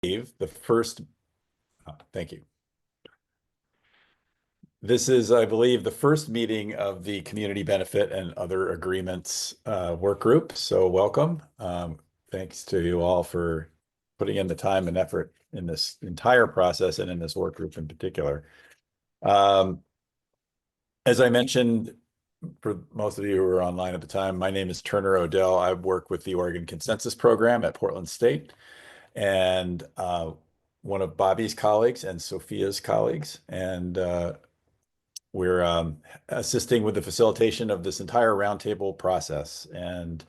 the first, thank you. This is, I believe, the first meeting of the Community Benefit and Other Agreements work group. So welcome. Thanks to you all for putting in the time and effort in this entire process and in this work group in particular. As I mentioned, for most of you who were online at the time, my name is Turner Odell. I work with the Oregon Consensus Program at Portland State, and one of Bobby's colleagues and Sophia's colleagues. And we're assisting with the facilitation of this entire roundtable process. And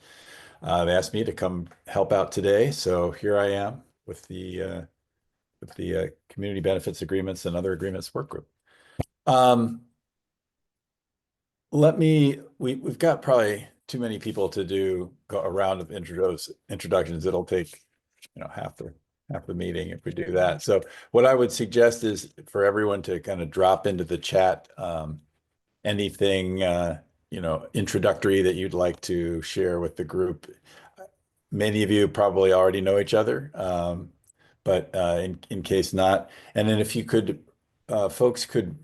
they asked me to come help out today. So here I am with the Community Benefits Agreements and Other Agreements work group. We've got probably too many people to do a round of introductions. It'll take, half the meeting if we do that. So what I would suggest is for everyone to kind of drop into the chat anything, introductory that you'd like to share with the group. Many of you probably already know each other, but in case not, and then if you could, folks could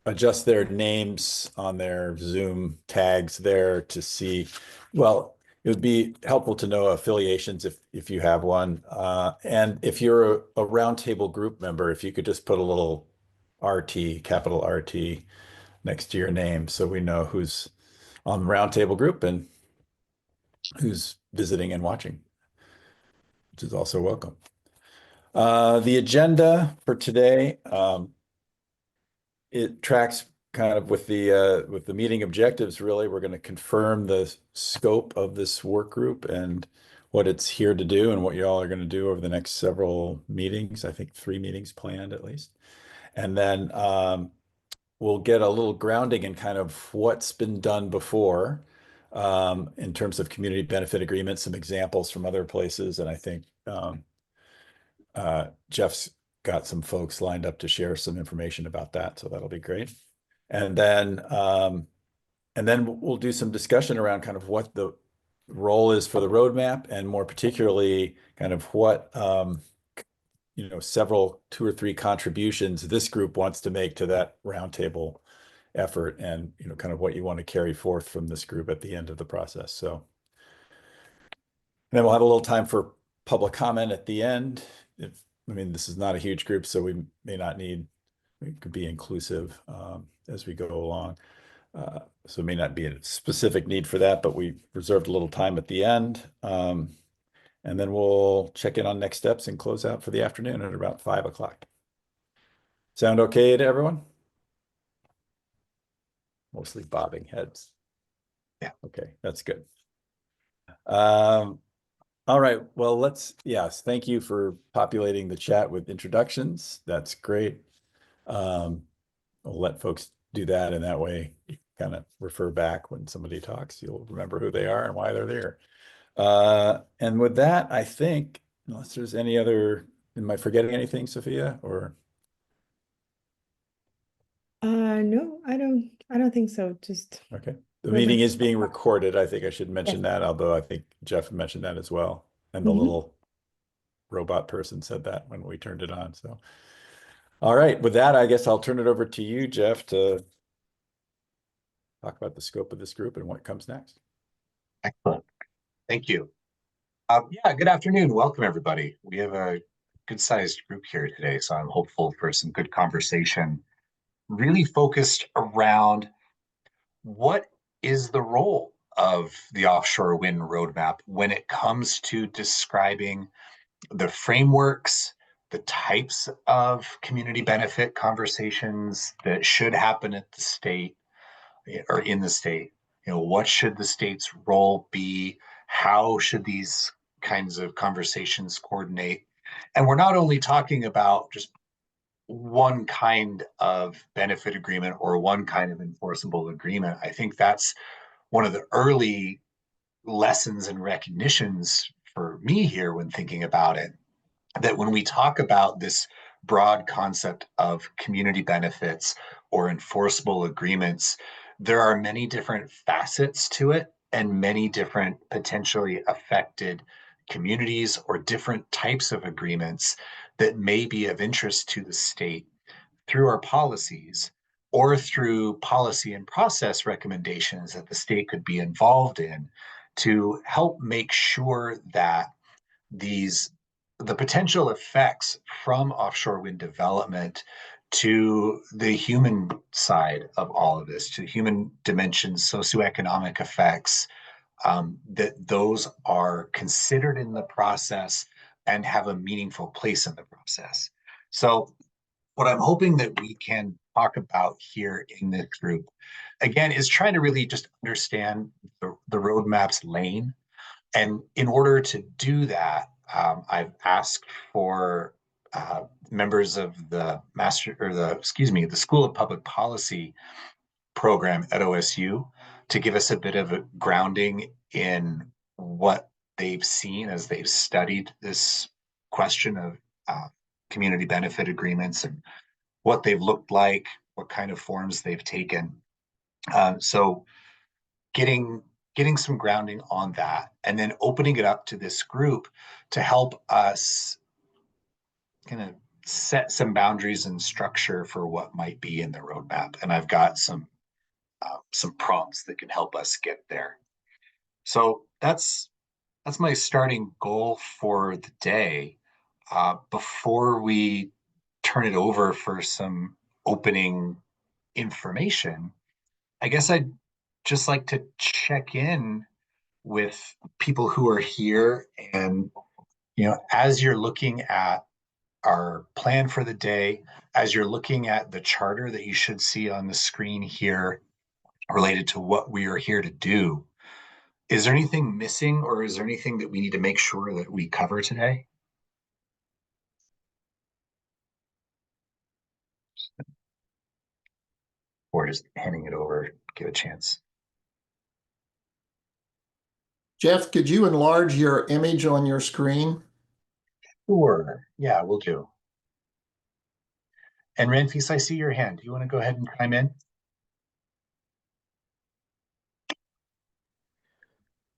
adjust their names on their Zoom tags there to see, well, it would be helpful to know affiliations if you have one. And if you're a roundtable group member, if you could just put a little RT, capital RT, next to your name so we know who's on the roundtable group and who's visiting and watching, which is also welcome. The agenda for today, it tracks kind of with the meeting objectives. Really, we're going to confirm the scope of this work group and what it's here to do and what you all are going to do over the next several meetings. I think 3 meetings planned at least. And then we'll get a little grounding in kind of what's been done before in terms of community benefit agreements, some examples from other places. And I think Jeff's got some folks lined up to share some information about that. So that'll be great. And then we'll do some discussion around kind of what the role is for the roadmap, and more particularly kind of what, several 2 or 3 contributions this group wants to make to that roundtable effort, and, kind of what you want to carry forth from this group at the end of the process. So and then we'll have a little time for public comment at the end. This is not a huge group, so we may not need, it could be inclusive as we go along. So it may not be a specific need for that, but we reserved a little time at the end. And then we'll check in on next steps and close out for the afternoon at about 5 o'clock. Sound okay to everyone? Mostly bobbing heads. Yeah. Okay, that's good. All right, well, yes, thank you for populating the chat with introductions. That's great. We'll let folks do that, and that way you kind of refer back when somebody talks. You'll remember who they are and why they're there. And with that, I think, unless there's any other, am I forgetting anything, Sophia, or? No, I don't think so. Just okay. The meeting is being recorded. I think I should mention that, although I think Jeff mentioned that as well. And the little robot person said that when we turned it on. So, all right, with that, I guess I'll turn it over to you, Jeff, to talk about the scope of this group and what comes next. Excellent. Thank you. Yeah, good afternoon. Welcome, everybody. We have a good-sized group here today, so I'm hopeful for some good conversation, really focused around what is the role of the Offshore Wind Roadmap when it comes to describing the frameworks, the types of community benefit conversations that should happen at the state or in the state. What should the state's role be? How should these kinds of conversations coordinate? And we're not only talking about just one kind of benefit agreement or one kind of enforceable agreement. I think that's one of the early lessons and recognitions for me here when thinking about it, that when we talk about this broad concept of community benefits or enforceable agreements, there are many different facets to it and many different potentially affected communities or different types of agreements that may be of interest to the state through our policies or through policy and process recommendations that the state could be involved in to help make sure that the potential effects from offshore wind development to the human side of all of this, to human dimensions, socioeconomic effects, that those are considered in the process and have a meaningful place in the process. So what I'm hoping that we can talk about here in this group, again, is trying to really just understand the roadmap's lane. And in order to do that, I've asked for members of the the School of Public Policy program at OSU to give us a bit of a grounding in what they've seen as they've studied this question of community benefit agreements and what they've looked like, what kind of forms they've taken. So getting some grounding on that, and then opening it up to this group to help us kind of set some boundaries and structure for what might be in the roadmap. And I've got some prompts that can help us get there. So that's my starting goal for the day. Before we turn it over for some opening information, I guess I'd just like to check in with people who are here. And, as you're looking at our plan for the day, as you're looking at the charter that you should see on the screen here related to what we are here to do, is there anything missing, or is there anything that we need to make sure that we cover today? Or just handing it over, give a chance. Jeff, could you enlarge your image on your screen? Sure. Yeah, we'll do. And Renfis, I see your hand. Do you want to go ahead and chime in?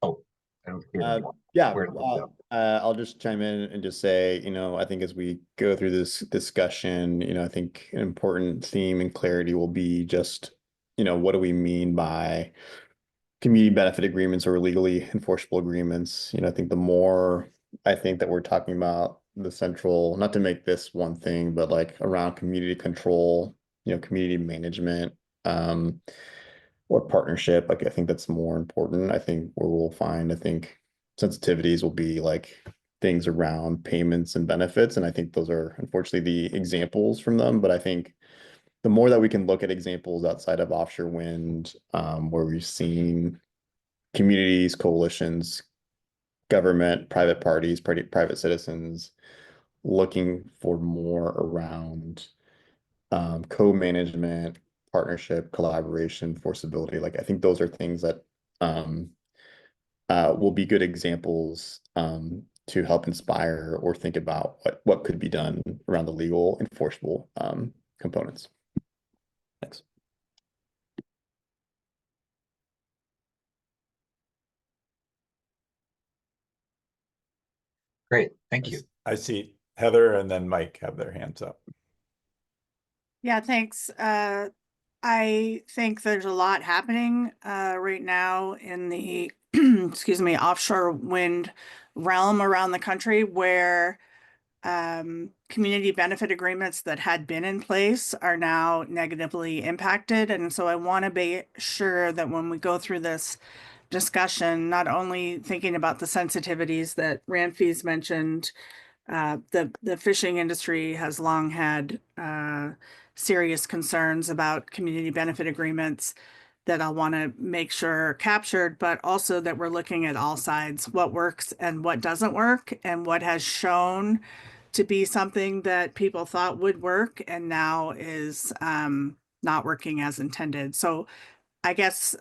Oh, I don't hear anyone. Yeah, Where'd it go? I'll just chime in and just say, I think as we go through this discussion, I think an important theme and clarity will be just, what do we mean by community benefit agreements or legally enforceable agreements? I think the more I think that we're talking about the central, not to make this one thing, but like around community control, community management, or partnership, like I think that's more important. I think where we'll find, sensitivities will be like things around payments and benefits. And I think those are unfortunately the examples from them. But I think the more that we can look at examples outside of offshore wind, where we've seen communities, coalitions, government, private parties, private citizens looking for more around co-management, partnership, collaboration, enforceability. Like I think those are things that will be good examples to help inspire or think about what could be done around the legal enforceable components. Thanks. Great, thank you. I see Heather and then Mike have their hands up. Yeah, thanks. I think there's a lot happening right now in the excuse me, offshore wind realm around the country where community benefit agreements that had been in place are now negatively impacted. And so I want to be sure that when we go through this discussion, not only thinking about the sensitivities that Ramfis mentioned, the fishing industry has long had serious concerns about community benefit agreements that I want to make sure are captured, but also that we're looking at all sides, what works and what doesn't work, and what has shown to be something that people thought would work and now is not working as intended. So I guess,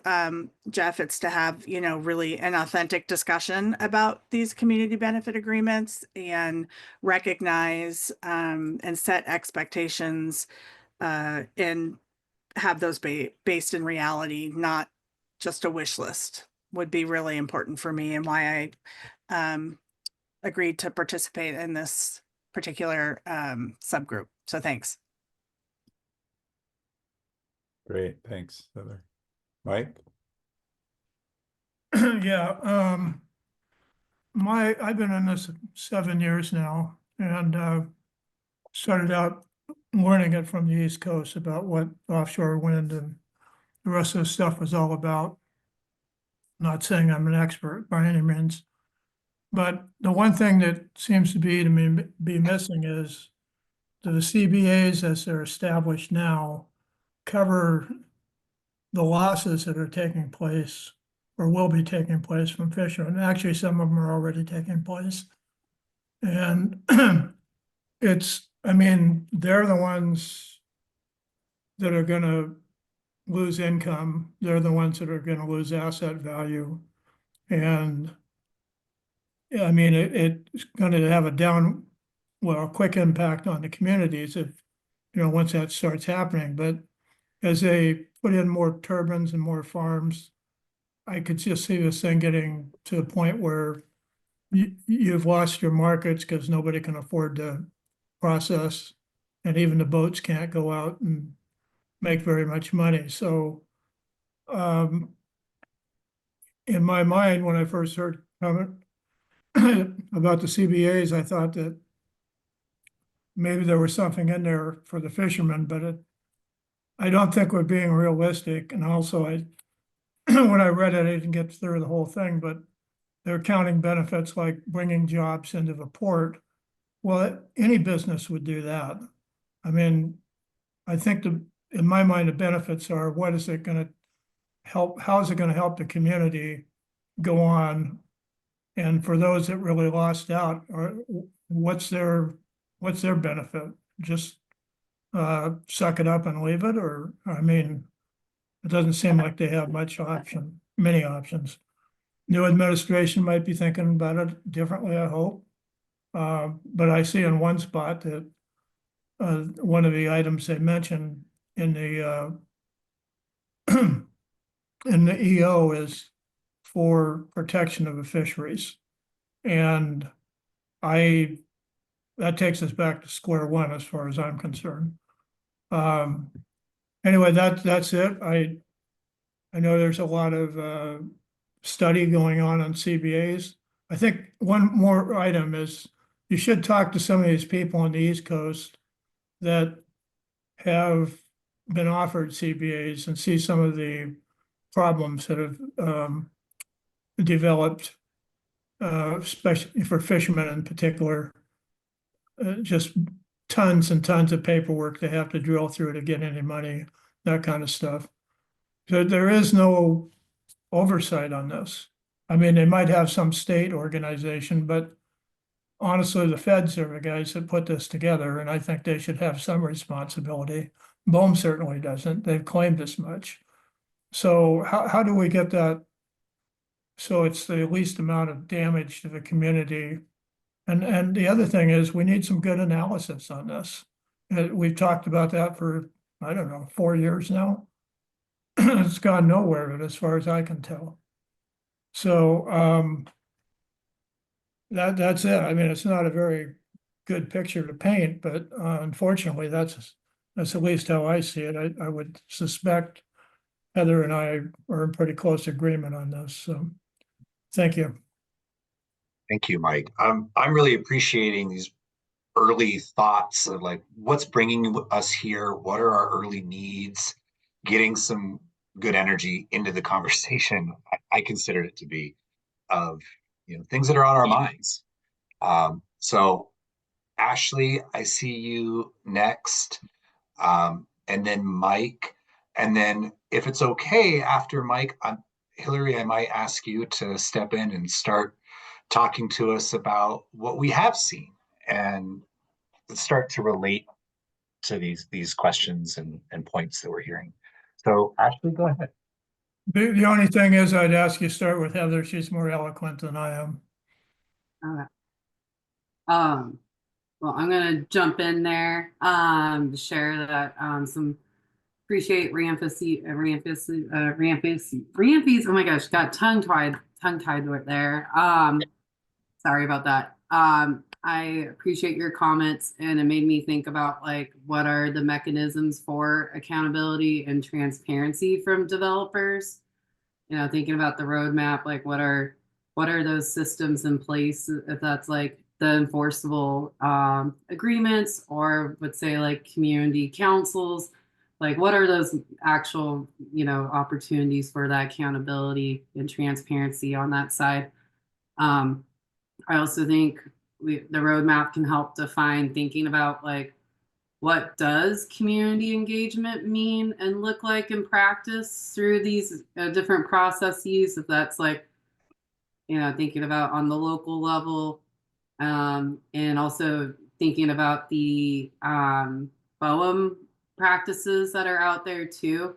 Jeff, it's to have, really an authentic discussion about these community benefit agreements and recognize and set expectations and have those based in reality, not just a wish list, would be really important for me, and why I agreed to participate in this particular subgroup. So thanks. Great, thanks, Heather. Mike? Yeah, I've been in this 7 years now, and started out learning it from the East Coast about what offshore wind and the rest of the stuff was all about. Not saying I'm an expert by any means, but the one thing that seems to be missing is that the CBAs as they're established now cover the losses that are taking place or will be taking place from fishermen. Actually, some of them are already taking place. And they're the ones that are gonna lose income. They're the ones that are gonna lose asset value. And it's gonna have a quick impact on the communities if, once that starts happening. But as they put in more turbines and more farms, I could just see this thing getting to the point where you've lost your markets because nobody can afford to process, and even the boats can't go out and make very much money. So, in my mind, when I first heard comment about the CBAs, I thought that maybe there was something in there for the fishermen, but I don't think we're being realistic. And also, when I read it, I didn't get through the whole thing, but they're counting benefits like bringing jobs into the port. Well, any business would do that. I mean, I think in my mind, the benefits are, what is it going to help? How is it going to help the community go on? And for those that really lost out, what's their benefit? Just suck it up and leave it? Or, it doesn't seem like they have many options. New administration might be thinking about it differently, I hope. But I see in one spot that one of the items they mentioned in the in the EO is for protection of the fisheries. And that takes us back to square one as far as I'm concerned. Anyway, that's it. I know there's a lot of study going on CBAs. I think one more item is you should talk to some of these people on the East Coast that have been offered CBAs and see some of the problems that have developed, especially for fishermen in particular. Just tons and tons of paperwork they have to drill through to get any money, that kind of stuff. So there is no oversight on this. They might have some state organization, but honestly, the feds are the guys that put this together, and I think they should have some responsibility. BOEM certainly doesn't. They've claimed as much. So how do we get that so it's the least amount of damage to the community? And the other thing is we need some good analysis on this. We've talked about that for, 4 years now. It's gone nowhere, as far as I can tell. So that's it. It's not a very good picture to paint, but unfortunately, that's at least how I see it. I would suspect Heather and I are in pretty close agreement on this. So thank you. Thank you, Mike. I'm really appreciating these early thoughts of like what's bringing us here, what are our early needs, getting some good energy into the conversation. I considered it to be of things that are on our minds. So Ashley, I see you next, and then Mike, and then if it's okay after Mike, Hillary, I might ask you to step in and start talking to us about what we have seen and start to relate to these questions and points that we're hearing. So Ashley, go ahead. The only thing is I'd ask you start with Heather. She's more eloquent than I am. Okay. Well, I'm gonna jump in there to share that appreciate Ramphis. Oh my gosh, got tongue tied right there. Sorry about that. I appreciate your comments, and it made me think about like what are the mechanisms for accountability and transparency from developers. You know, thinking about the roadmap, like what are those systems in place, if that's like the enforceable agreements, or would say like community councils, like what are those actual, you know, opportunities for that accountability and transparency on that side. I also think the roadmap can help define thinking about like what does community engagement mean and look like in practice through these different processes, if that's like, you know, thinking about on the local level, and also thinking about the BOEM practices that are out there too,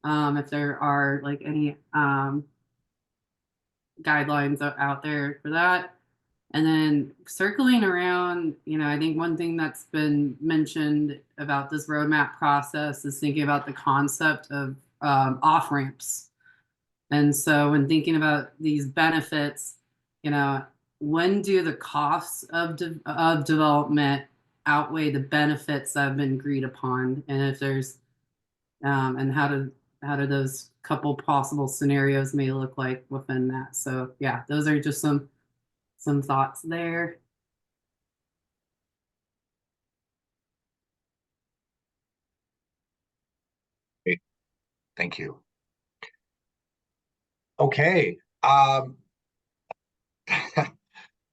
if there are like any guidelines out there for that. And then circling around, you know, I think one thing that's been mentioned about this roadmap process is thinking about the concept of off ramps. And so when thinking about these benefits, you know, when do the costs of development outweigh the benefits that have been agreed upon? And if there's, and how do those couple possible scenarios may look like within that? So yeah, those are just some thoughts there. Thank you. Okay.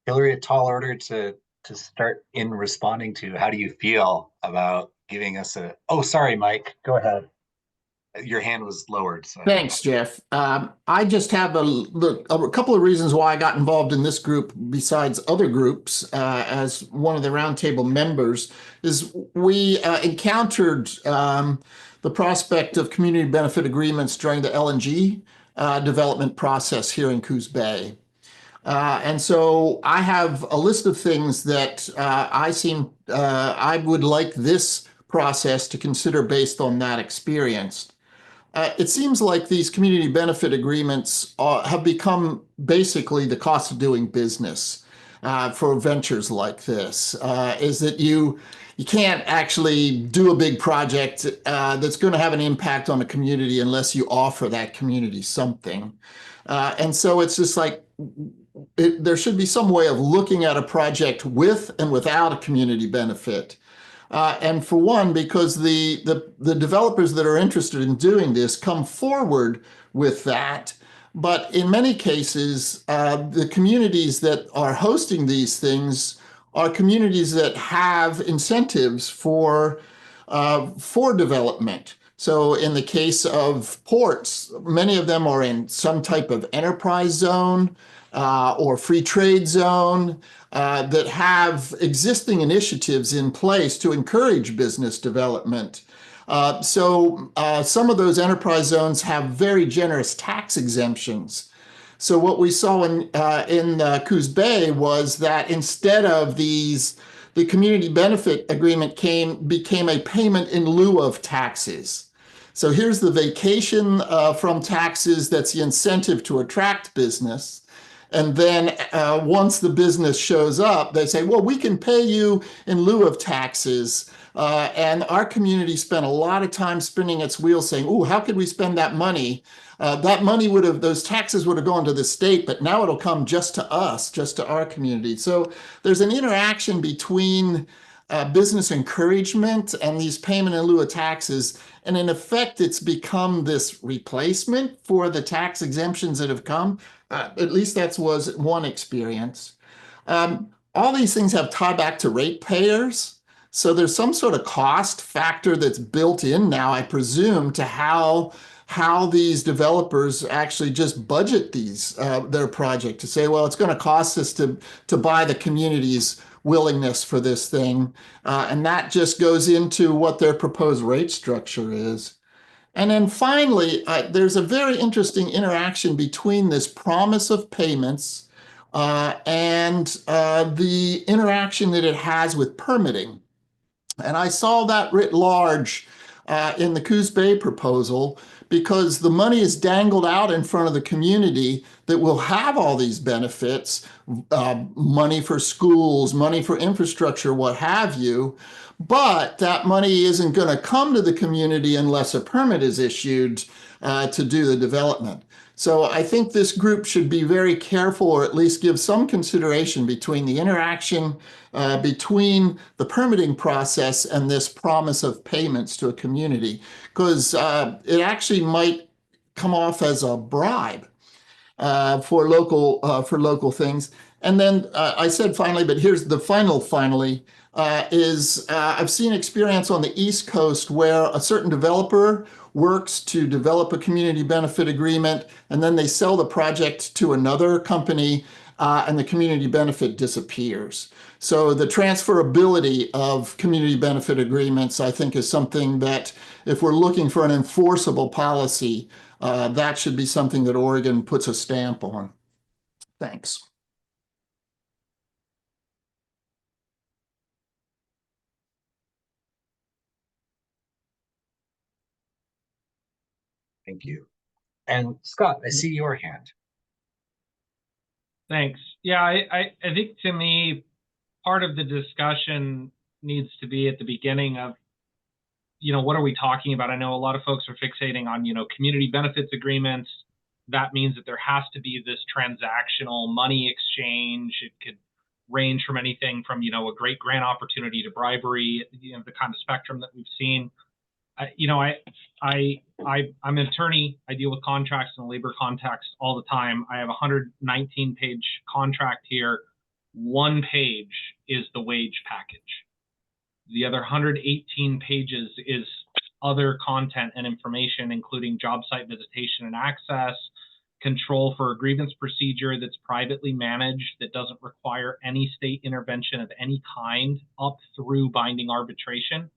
Hillary, a tall order to start in responding to. How do you feel about giving us a? Oh, sorry, Mike. Go ahead. Your hand was lowered. So Thanks, Jeff. I just have a couple of reasons why I got involved in this group besides other groups as one of the roundtable members is we encountered the prospect of community benefit agreements during the LNG development process here in Coos Bay. And so I have a list of things that I would like this process to consider based on that experience. It seems like these community benefit agreements have become basically the cost of doing business for ventures like this. Is that you can't actually do a big project that's going to have an impact on a community unless you offer that community something. And so it's just like there should be some way of looking at a project with and without a community benefit. And for one, because the developers that are interested in doing this come forward with that. But in many cases, the communities that are hosting these things are communities that have incentives for development. So in the case of ports, many of them are in some type of enterprise zone or free trade zone that have existing initiatives in place to encourage business development. So some of those enterprise zones have very generous tax exemptions. So what we saw in Coos Bay was that instead of these, the community benefit agreement became a payment in lieu of taxes. So here's the vacation from taxes that's the incentive to attract business. And then once the business shows up, they say, well, we can pay you in lieu of taxes. And our community spent a lot of time spinning its wheels saying, oh, how could we spend that money? That money those taxes would have gone to the state, but now it'll come just to us, just to our community. So there's an interaction between business encouragement and these payment in lieu of taxes. And in effect, it's become this replacement for the tax exemptions that have come. At least that was one experience. All these things have tie back to ratepayers. So there's some sort of cost factor that's built in now, I presume, to how these developers actually just budget their project to say, well, it's going to cost us to buy the community's willingness for this thing. And that just goes into what their proposed rate structure is. And then finally, there's a very interesting interaction between this promise of payments and the interaction that it has with permitting. And I saw that writ large in the Coos Bay proposal because the money is dangled out in front of the community that will have all these benefits, money for schools, money for infrastructure, what have you. But that money isn't going to come to the community unless a permit is issued to do the development. So I think this group should be very careful, or at least give some consideration between the interaction between the permitting process and this promise of payments to a community, because it actually might come off as a bribe for local things. And then I said finally, but here's the finally, I've seen experience on the East Coast where a certain developer works to develop a community benefit agreement, and then they sell the project to another company, and the community benefit disappears. So the transferability of community benefit agreements, I think, is something that if we're looking for an enforceable policy, that should be something that Oregon puts a stamp on. Thanks. Thank you. And Scott, I see your hand. Thanks. Yeah, I think to me, part of the discussion needs to be at the beginning of, what are we talking about? I know a lot of folks are fixating on, community benefits agreements. That means that there has to be this transactional money exchange. It could range from anything from, a great grant opportunity to bribery, the kind of spectrum that we've seen. I'm an attorney. I deal with contracts in the labor context all the time. I have a 119-page contract here. One page is the wage package. The other 118 pages is other content and information, including job site visitation and access, control for a grievance procedure that's privately managed, that doesn't require any state intervention of any kind, up through binding arbitration.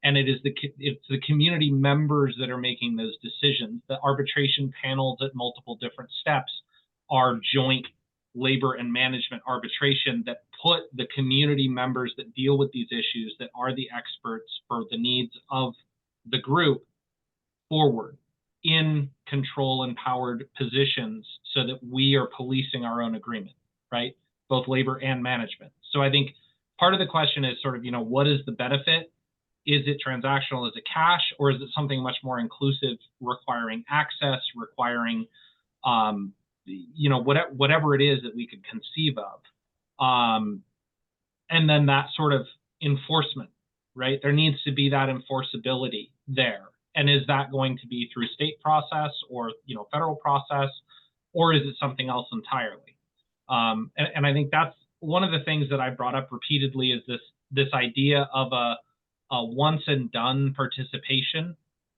And it's the community members that are making those decisions. The arbitration panels at multiple different steps are joint labor and management arbitration that put the community members that deal with these issues, that are the experts for the needs of the group, forward in control empowered positions so that we are policing our own agreement, right? Both labor and management. So I think part of the question is sort of, what is the benefit? Is it transactional? Is it cash? Or is it something much more inclusive, requiring access, requiring, whatever it is that we could conceive of? And then that sort of enforcement, right? There needs to be that enforceability there. And is that going to be through state process or, federal process, or is it something else entirely? And I think that's one of the things that I brought up repeatedly, is this idea of a once and done participation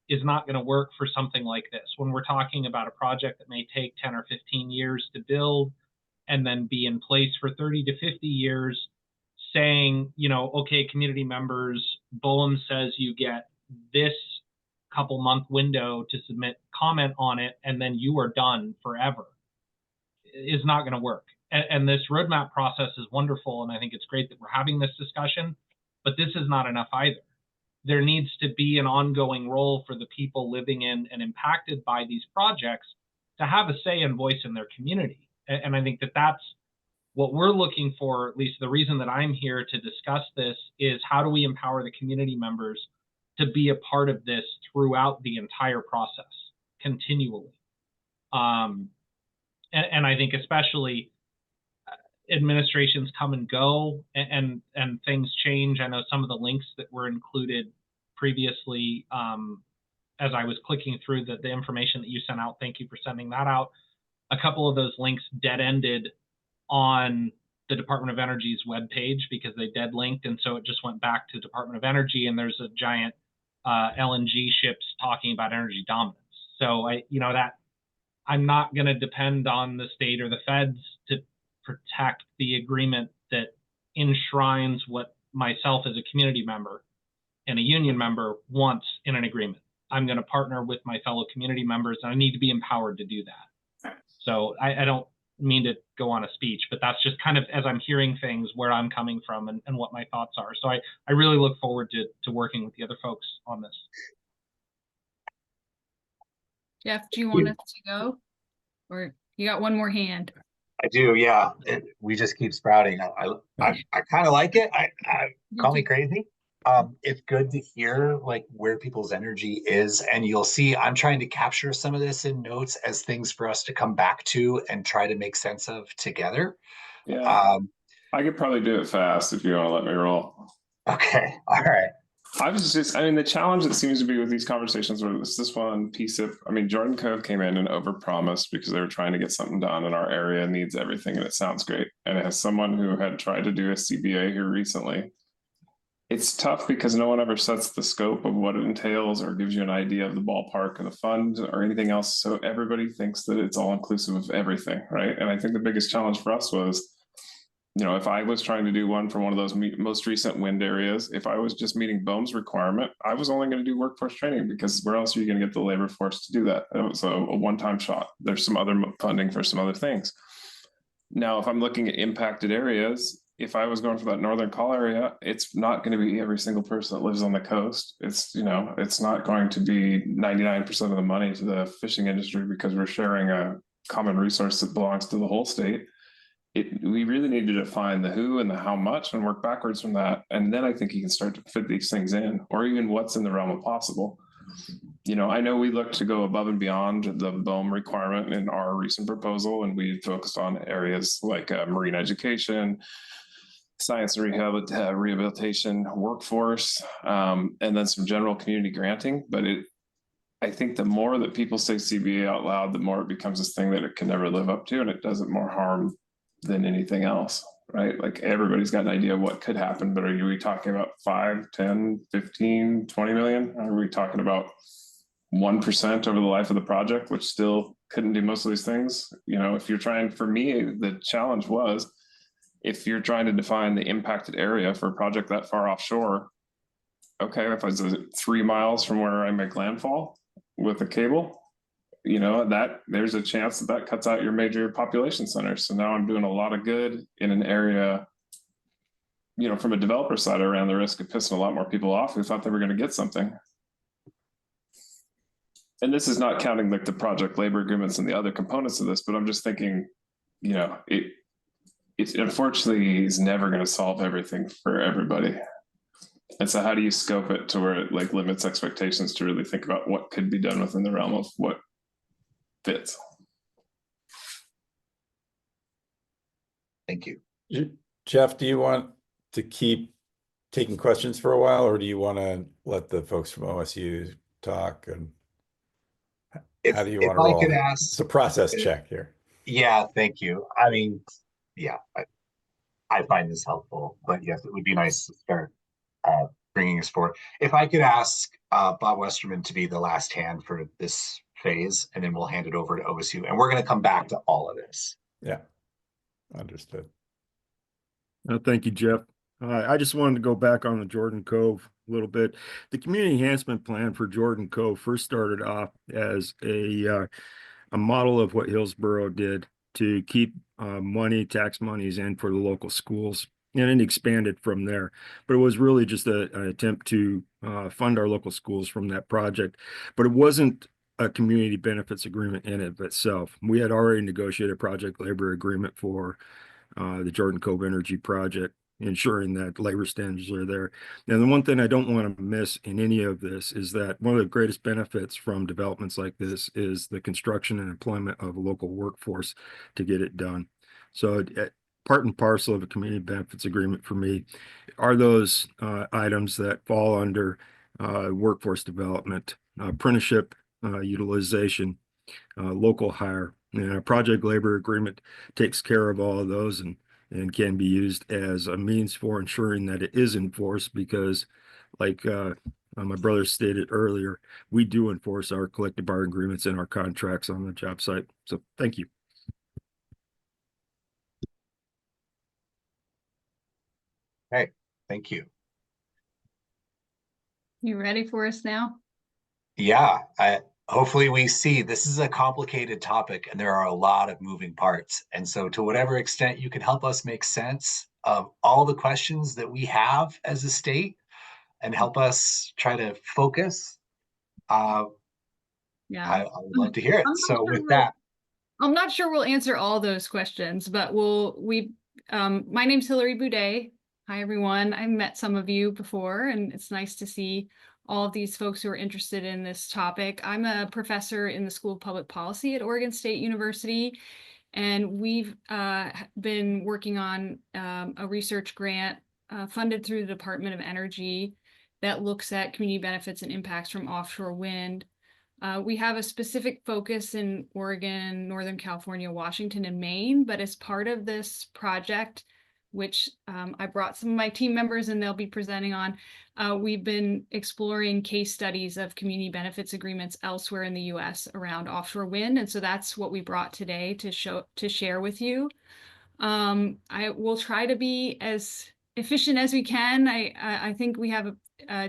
is not going to work for something like this. When we're talking about a project that may take 10 or 15 years to build and then be in place for 30 to 50 years, saying, okay, community members, BOEM says you get this couple month window to submit comment on it, and then you are done forever, is not going to work. And this roadmap process is wonderful, and I think it's great that we're having this discussion. But this is not enough either. There needs to be an ongoing role for the people living in and impacted by these projects to have a say and voice in their community. And I think that that's what we're looking for. At least the reason that I'm here to discuss this is, how do we empower the community members to be a part of this throughout the entire process, continually? And I think especially, administrations come and go, and things change. I know some of the links that were included previously, as I was clicking through the information that you sent out, thank you for sending that out. A couple of those links dead-ended on the Department of Energy's webpage because they dead linked, and so it just went back to Department of Energy, and there's a giant LNG ships talking about energy dominance. So I'm not going to depend on the state or the feds to protect the agreement that enshrines what myself as a community member and a union member wants in an agreement. I'm going to partner with my fellow community members, and I need to be empowered to do that. So I don't mean to go on a speech, but that's just kind of, as I'm hearing things, where I'm coming from and what my thoughts are. So I really look forward to working with the other folks on this. Jeff, do you want us to go? Or you got one more hand? I do, yeah. We just keep sprouting. I kind of like it. Call me crazy. It's good to hear like where people's energy is, and you'll see I'm trying to capture some of this in notes as things for us to come back to and try to make sense of together. Yeah, I could probably do it fast if you want to let me roll. Okay, all right. I mean, the challenge that seems to be with these conversations, or this one piece of, I mean, Jordan Cove came in and overpromised because they were trying to get something done, and our area needs everything, and it sounds great. And as someone who had tried to do a CBA here recently, it's tough because no one ever sets the scope of what it entails or gives you an idea of the ballpark or the fund or anything else. So everybody thinks that it's all inclusive of everything, right? And I think the biggest challenge for us was, you know, if I was trying to do one for one of those most recent wind areas, if I was just meeting BOEM's requirement, I was only going to do workforce training, because where else are you going to get the labor force to do that? It was a one-time shot. There's some other funding for some other things. Now, if I'm looking at impacted areas, if I was going for that northern call area, it's not going to be every single person that lives on the coast. It's, you know, it's not going to be 99% of the money to the fishing industry, because we're sharing a common resource that belongs to the whole state. We really need to define the who and the how much and work backwards from that. And then I think you can start to fit these things in, or even what's in the realm of possible. You know, I know we look to go above and beyond the BOEM requirement in our recent proposal, and we focused on areas like marine education, science and rehabilitation, workforce, and then some general community granting. But I think the more that people say CBA out loud, the more it becomes this thing that it can never live up to, and it does it more harm than anything else, right? Like everybody's got an idea of what could happen, but are we talking about 5, 10, 15, 20 million? Are we talking about 1% over the life of the project, which still couldn't do most of these things? You know, if you're trying, for me, the challenge was, if you're trying to define the impacted area for a project that far offshore, okay, if I was 3 miles from where I make landfall with a cable, you know, that there's a chance that cuts out your major population centers. So now I'm doing a lot of good in an area, you know, from a developer side, I ran the risk of pissing a lot more people off who thought they were going to get something. And this is not counting like the project labor agreements and the other components of this, but I'm just thinking, you know, it unfortunately is never going to solve everything for everybody. And so how do you scope it to where it like limits expectations to really think about what could be done within the realm of what fits? Thank you. Jeff, do you want to keep taking questions for a while, or do you want to let the folks from OSU talk? And how do you want to roll? Could ask, it's a process check here. Yeah, thank you. I mean, yeah, I find this helpful, but yes, it would be nice to start bringing us forward. If I could ask Bob Westerman to be the last hand for this phase, and then we'll hand it over to OSU, and we're going to come back to all of this. Yeah, understood. Thank you, Jeff. I just wanted to go back on the Jordan Cove a little bit. The community enhancement plan for Jordan Cove first started off as a model of what Hillsborough did to keep tax monies in for the local schools, and it expanded from there. But it was really just an attempt to fund our local schools from that project. But it wasn't a community benefits agreement in it of itself. We had already negotiated a project labor agreement for the Jordan Cove Energy Project, ensuring that labor standards are there. And the one thing I don't want to miss in any of this is that one of the greatest benefits from developments like this is the construction and employment of a local workforce to get it done. So part and parcel of a community benefits agreement for me are those items that fall under workforce development, apprenticeship utilization, local hire. And a project labor agreement takes care of all of those and can be used as a means for ensuring that it is enforced, because like my brother stated earlier, we do enforce our collective bargaining agreements and our contracts on the job site. So thank you. Hey, thank you. You ready for us now? Yeah, hopefully we see this is a complicated topic and there are a lot of moving parts. And so to whatever extent you can help us make sense of all the questions that we have as a state and help us try to focus, Yeah. I would love to hear it. I'm not So sure with we'll- that, I'm not sure we'll answer all those questions, but my name's Hillary Boudet. Hi, everyone. I've met some of you before, and it's nice to see all of these folks who are interested in this topic. I'm a professor in the School of Public Policy at Oregon State University, and we've been working on a research grant funded through the Department of Energy that looks at community benefits and impacts from offshore wind. We have a specific focus in Oregon, Northern California, Washington, and Maine, but as part of this project, which I brought some of my team members and they'll be presenting on, we've been exploring case studies of community benefits agreements elsewhere in the US around offshore wind. And so that's what we brought today to share with you. I will try to be as efficient as we can. I think we have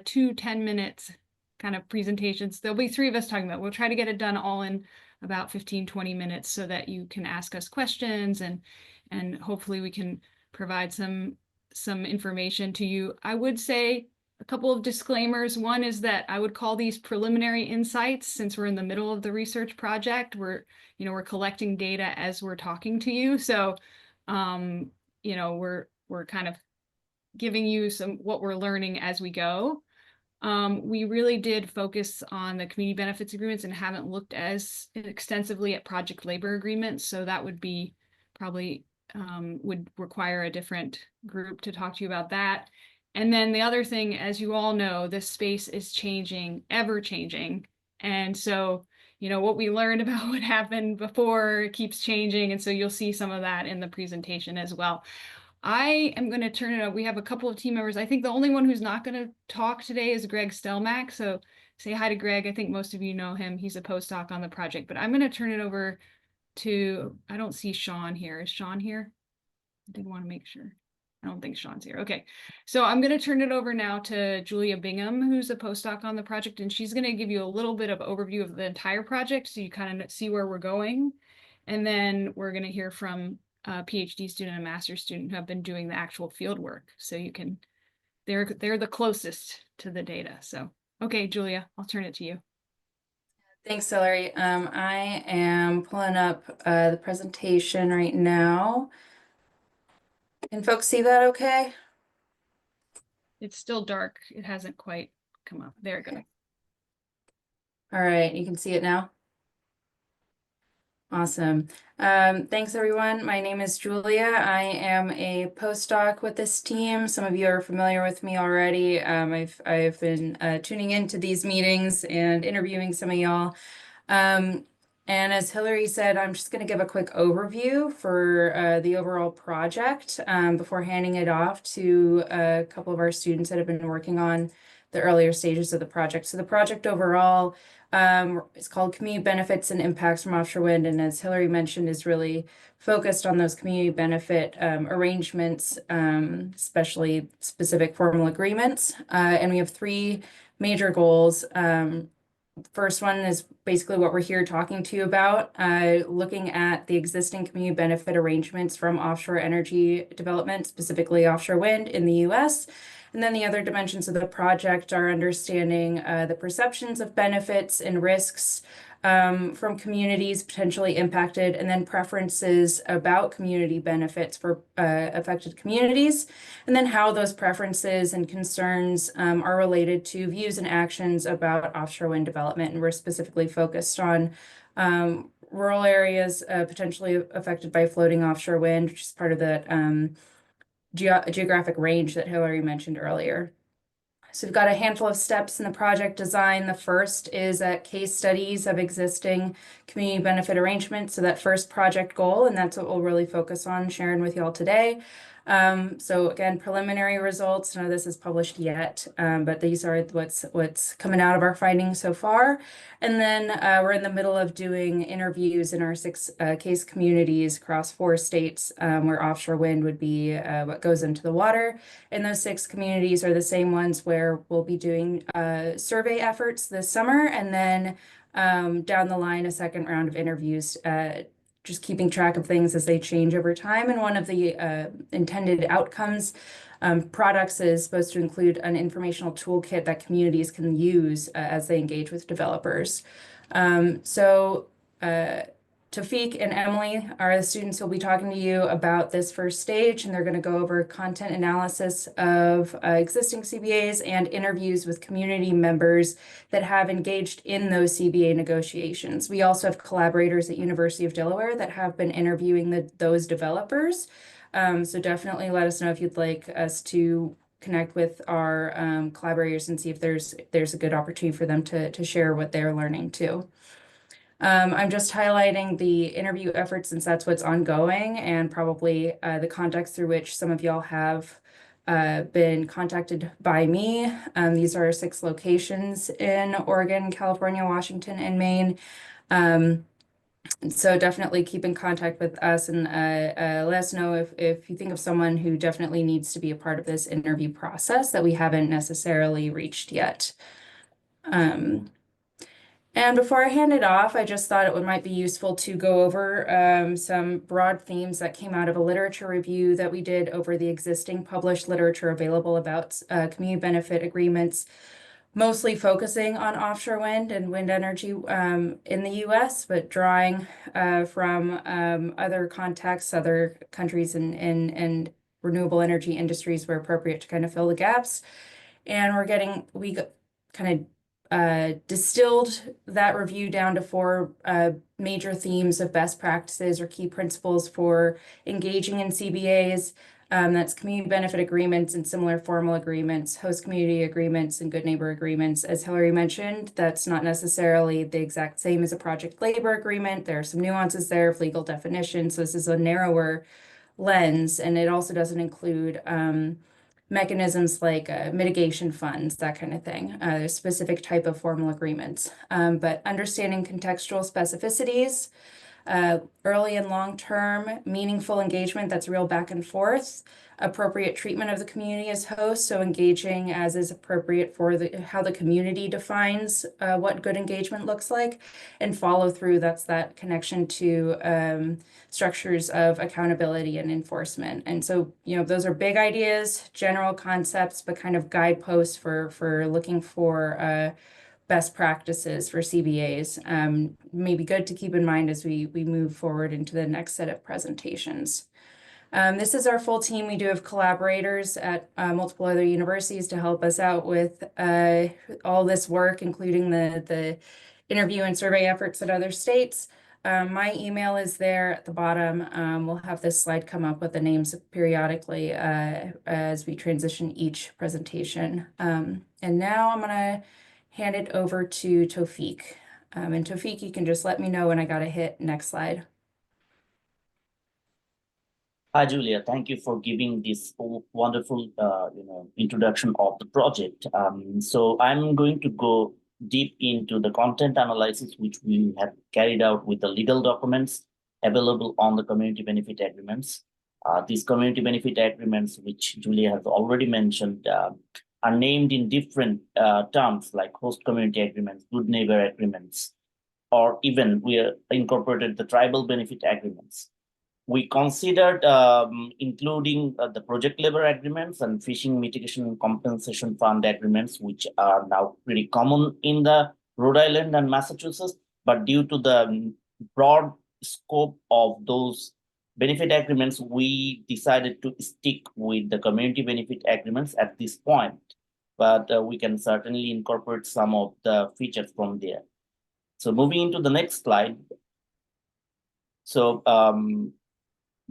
2 10-minute kind of presentations. There'll be 3 of us talking about. We'll try to get it done all in about 15-20 minutes so that you can ask us questions and hopefully we can provide some information to you. I would say a couple of disclaimers. One is that I would call these preliminary insights since we're in the middle of the research project. We're collecting data as we're talking to you. So, we're kind of giving you what we're learning as we go. We really did focus on the community benefits agreements and haven't looked as extensively at project labor agreements. So that would be probably would require a different group to talk to you about that. And then the other thing, as you all know, this space is changing, ever changing. And so, what we learned about what happened before keeps changing. And so you'll see some of that in the presentation as well. I am going to turn it over. We have a couple of team members. I think the only one who's not going to talk today is Greg Stelmack. So say hi to Greg. I think most of you know him. He's a postdoc on the project, but I'm going to turn it over to, I don't see Sean here. Is Sean here? I did want to make sure. I don't think Sean's here. Okay. So I'm going to turn it over now to Julia Bingham, who's a postdoc on the project, and she's going to give you a little bit of overview of the entire project so you kind of see where we're going. And then we're going to hear from a PhD student and master's student who have been doing the actual field work. So you can, they're the closest to the data. So, okay, Julia, I'll turn it to you. Thanks, Hillary. I am pulling up the presentation right now. Can folks see that okay? It's still dark. It hasn't quite come up. There it goes. All right, you can see it now. Awesome. Thanks, everyone. My name is Julia. I am a postdoc with this team. Some of you are familiar with me already. I've been tuning into these meetings and interviewing some of y'all. And as Hillary said, I'm just going to give a quick overview for the overall project before handing it off to a couple of our students that have been working on the earlier stages of the project. So the project overall is called Community Benefits and Impacts from Offshore Wind. And as Hillary mentioned, is really focused on those community benefit arrangements, especially specific formal agreements. And we have 3 major goals. First one is basically what we're here talking to you about, looking at the existing community benefit arrangements from offshore energy development, specifically offshore wind in the US. And then the other dimensions of the project are understanding the perceptions of benefits and risks from communities potentially impacted, and then preferences about community benefits for affected communities, and then how those preferences and concerns are related to views and actions about offshore wind development. And we're specifically focused on rural areas potentially affected by floating offshore wind, which is part of the geographic range that Hillary mentioned earlier. So we've got a handful of steps in the project design. The first is case studies of existing community benefit arrangements. So that first project goal, and that's what we'll really focus on sharing with y'all today. So again, preliminary results. None of this is published yet, but these are what's coming out of our findings so far. And then we're in the middle of doing interviews in our 6 case communities across 4 states where offshore wind would be what goes into the water. And those 6 communities are the same ones where we'll be doing survey efforts this summer, and then down the line, a second round of interviews, just keeping track of things as they change over time. And one of the intended outcomes Products is supposed to include an informational toolkit that communities can use as they engage with developers. Tawfiq and Emily are the students who will be talking to you about this first stage, and they're going to go over content analysis of existing CBAs and interviews with community members that have engaged in those CBA negotiations. We also have collaborators at University of Delaware that have been interviewing those developers. So definitely let us know if you'd like us to connect with our collaborators and see if there's a good opportunity for them to share what they're learning too. I'm just highlighting the interview efforts since that's what's ongoing and probably the context through which some of y'all have been contacted by me. These are 6 locations in Oregon, California, Washington, and Maine. So definitely keep in contact with us and let us know if you think of someone who definitely needs to be a part of this interview process that we haven't necessarily reached yet. And before I hand it off, I just thought it might be useful to go over some broad themes that came out of a literature review that we did over the existing published literature available about community benefit agreements, mostly focusing on offshore wind and wind energy in the US, but drawing from other contexts, other countries and renewable energy industries where appropriate to kind of fill the gaps. And we kind of distilled that review down to 4 major themes of best practices or key principles for engaging in CBAs. That's community benefit agreements and similar formal agreements, host community agreements, and good neighbor agreements. As Hillary mentioned, that's not necessarily the exact same as a project labor agreement. There are some nuances there of legal definition. So this is a narrower lens, and it also doesn't include mechanisms like mitigation funds, that kind of thing. There's specific type of formal agreements, but understanding contextual specificities, early and long-term meaningful engagement that's real back and forth, appropriate treatment of the community as host, so engaging as is appropriate for how the community defines what good engagement looks like, and follow through, that's that connection to structures of accountability and enforcement. And so, those are big ideas, general concepts, but kind of guideposts for looking for best practices for CBAs. May be good to keep in mind as we move forward into the next set of presentations. This is our full team. We do have collaborators at multiple other universities to help us out with all this work, including the interview and survey efforts at other states. My email is there at the bottom. We'll have this slide come up with the names periodically as we transition each presentation. And now I'm going to hand it over to Tawfiq. And Tawfiq, you can just let me know when I got to hit next slide. Hi, Julia. Thank you for giving this wonderful, introduction of the project. So I'm going to go deep into the content analysis, which we have carried out with the legal documents available on the community benefit agreements. These community benefit agreements, which Julia has already mentioned, are named in different terms like host community agreements, good neighbor agreements, or even we incorporated the tribal benefit agreements. We considered including the project labor agreements and fishing mitigation and compensation fund agreements, which are now pretty common in the Rhode Island and Massachusetts. But due to the broad scope of those benefit agreements, we decided to stick with the community benefit agreements at this point. But we can certainly incorporate some of the features from there. So moving into the next slide. So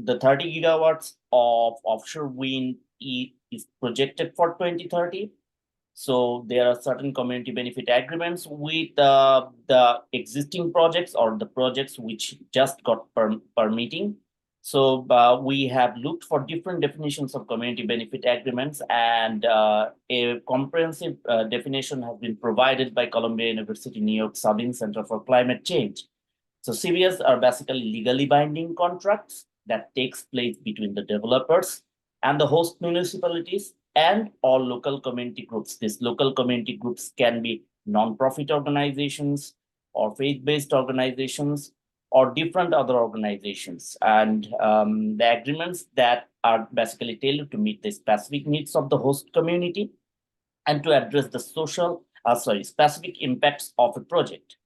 the 30 gigawatts of offshore wind is projected for 2030. So there are certain community benefit agreements with the existing projects or the projects which just got permitting. So we have looked for different definitions of community benefit agreements, and a comprehensive definition has been provided by Columbia University, New York Sabin Center for Climate Change. So CBAs are basically legally binding contracts that takes place between the developers and the host municipalities and all local community groups. These local community groups can be non-profit organizations or faith-based organizations or different other organizations. And the agreements that are basically tailored to meet the specific needs of the host community and to address the specific impacts of a project.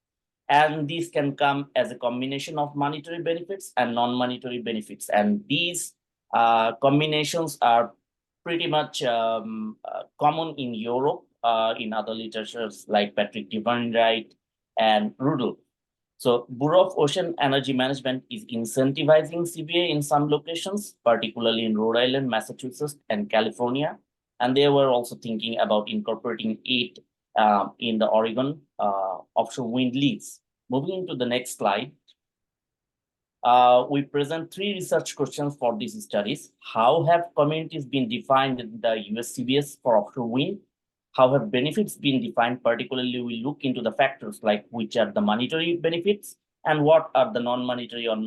And these can come as a combination of monetary benefits and non-monetary benefits. And these combinations are pretty much common in Europe, in other literatures like Patrick Devine-Wright and Rudolph. So Bureau of Ocean Energy Management is incentivizing CBA in some locations, particularly in Rhode Island, Massachusetts, and California. And they were also thinking about incorporating it in the Oregon offshore wind lease. Moving into the next slide. We present 3 research questions for these studies. How have communities been defined in the US CBS for offshore wind? How have benefits been defined? Particularly, we look into the factors like which are the monetary benefits and what are the non-monetary or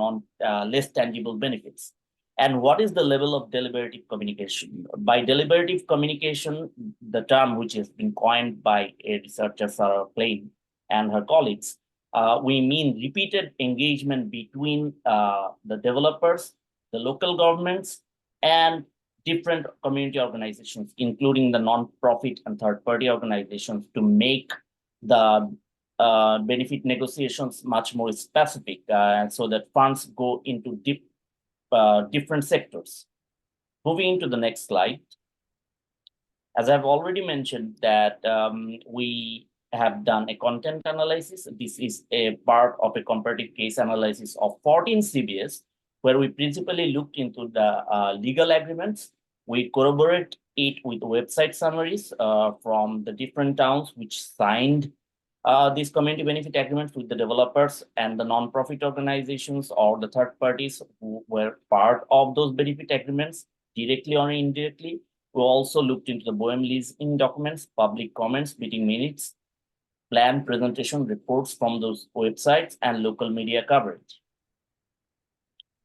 less tangible benefits. And what is the level of deliberative communication? By deliberative communication, the term which has been coined by a researcher, Sarah Klein, and her colleagues, we mean repeated engagement between the developers, the local governments, and different community organizations, including the non-profit and third-party organizations, to make the benefit negotiations much more specific, so that funds go into different sectors. Moving into the next slide. As I've already mentioned that we have done a content analysis. This is a part of a comparative case analysis of 14 CBS, where we principally looked into the legal agreements. We corroborate it with website summaries from the different towns which signed these community benefit agreements with the developers and the non-profit organizations or the third parties who were part of those benefit agreements, directly or indirectly. We also looked into the BOEM leasing documents, public comments, meeting minutes, plan presentation reports from those websites, and local media coverage.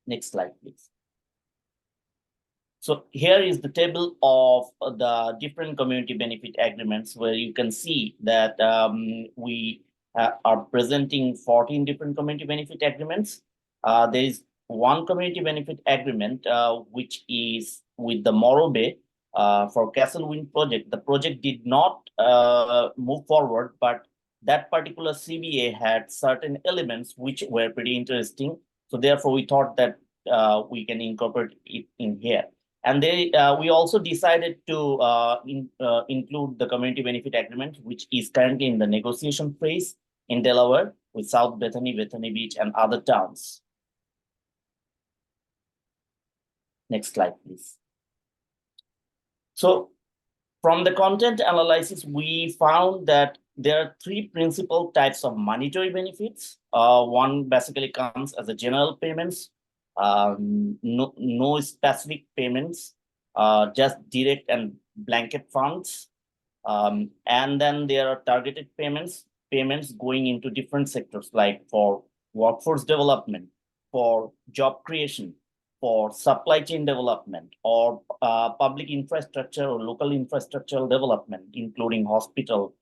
Next slide, please. So here is the table of the different community benefit agreements, where you can see that we are presenting 14 different community benefit agreements. There is one community benefit agreement, which is with the Morro Bay for Castle Wind project. The project did not move forward, but that particular CBA had certain elements which were pretty interesting. So therefore, we thought that we can incorporate it in here. And we also decided to include the community benefit agreement, which is currently in the negotiation phase in Delaware with South Bethany, Bethany Beach, and other towns. Next slide, please. So from the content analysis, we found that there are 3 principal types of monetary benefits. One basically comes as a general payments, no specific payments, just direct and blanket funds. And then there are targeted payments going into different sectors, like for workforce development, for job creation, for supply chain development, or public infrastructure or local infrastructural development, including hospital,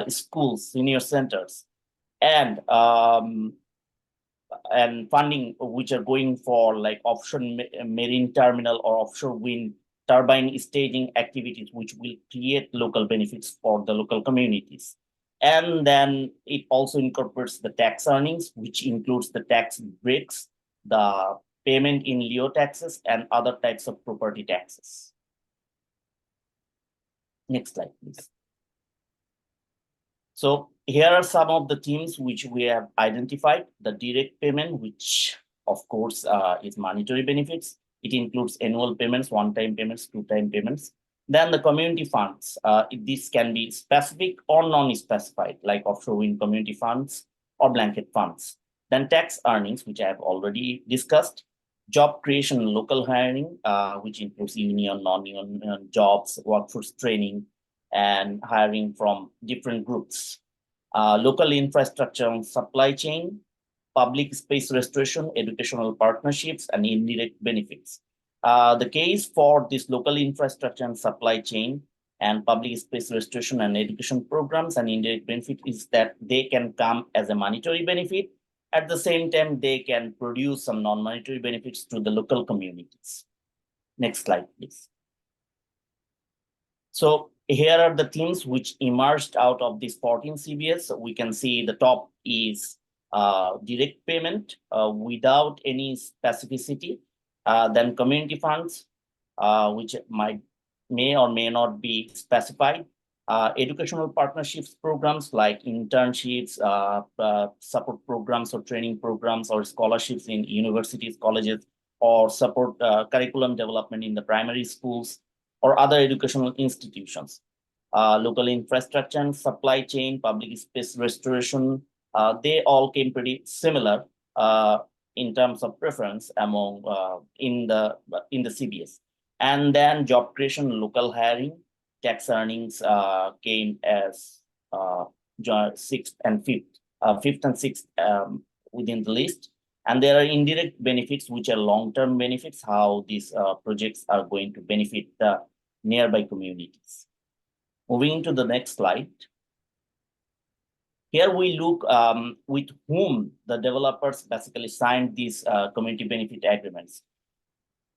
schools, senior centers, and funding which are going for like offshore marine terminal or offshore wind turbine staging activities, which will create local benefits for the local communities. And then it also incorporates the tax earnings, which includes the tax breaks, the payment in Leo taxes, and other types of property taxes. Next slide, please. So here are some of the themes which we have identified. The direct payment, which of course is monetary benefits. It includes annual payments, one-time payments, two-time payments. Then the community funds. This can be specific or non-specified, like offshore wind community funds or blanket funds. Then tax earnings, which I have already discussed. Job creation and local hiring, which includes union, non-union jobs, workforce training, and hiring from different groups. Local infrastructure and supply chain, public space restoration, educational partnerships, and indirect benefits. The case for this local infrastructure and supply chain and public space restoration and education programs and indirect benefit is that they can come as a monetary benefit, At the same time, they can produce some non-monetary benefits to the local communities. Next slide, please. So here are the themes which emerged out of these 14 CBS. We can see the top is direct payment without any specificity. Then community funds, which may or may not be specified. Educational partnerships programs like internships, support programs or training programs or scholarships in universities, colleges, or support curriculum development in the primary schools or other educational institutions. Local infrastructure and supply chain, public space restoration, they all came pretty similar in terms of preference among in the CBS. And then job creation, local hiring, tax earnings came as sixth and sixth within the list. And there are indirect benefits, which are long-term benefits, how these projects are going to benefit the nearby communities. Moving to the next slide. Here we look with whom the developers basically signed these community benefit agreements.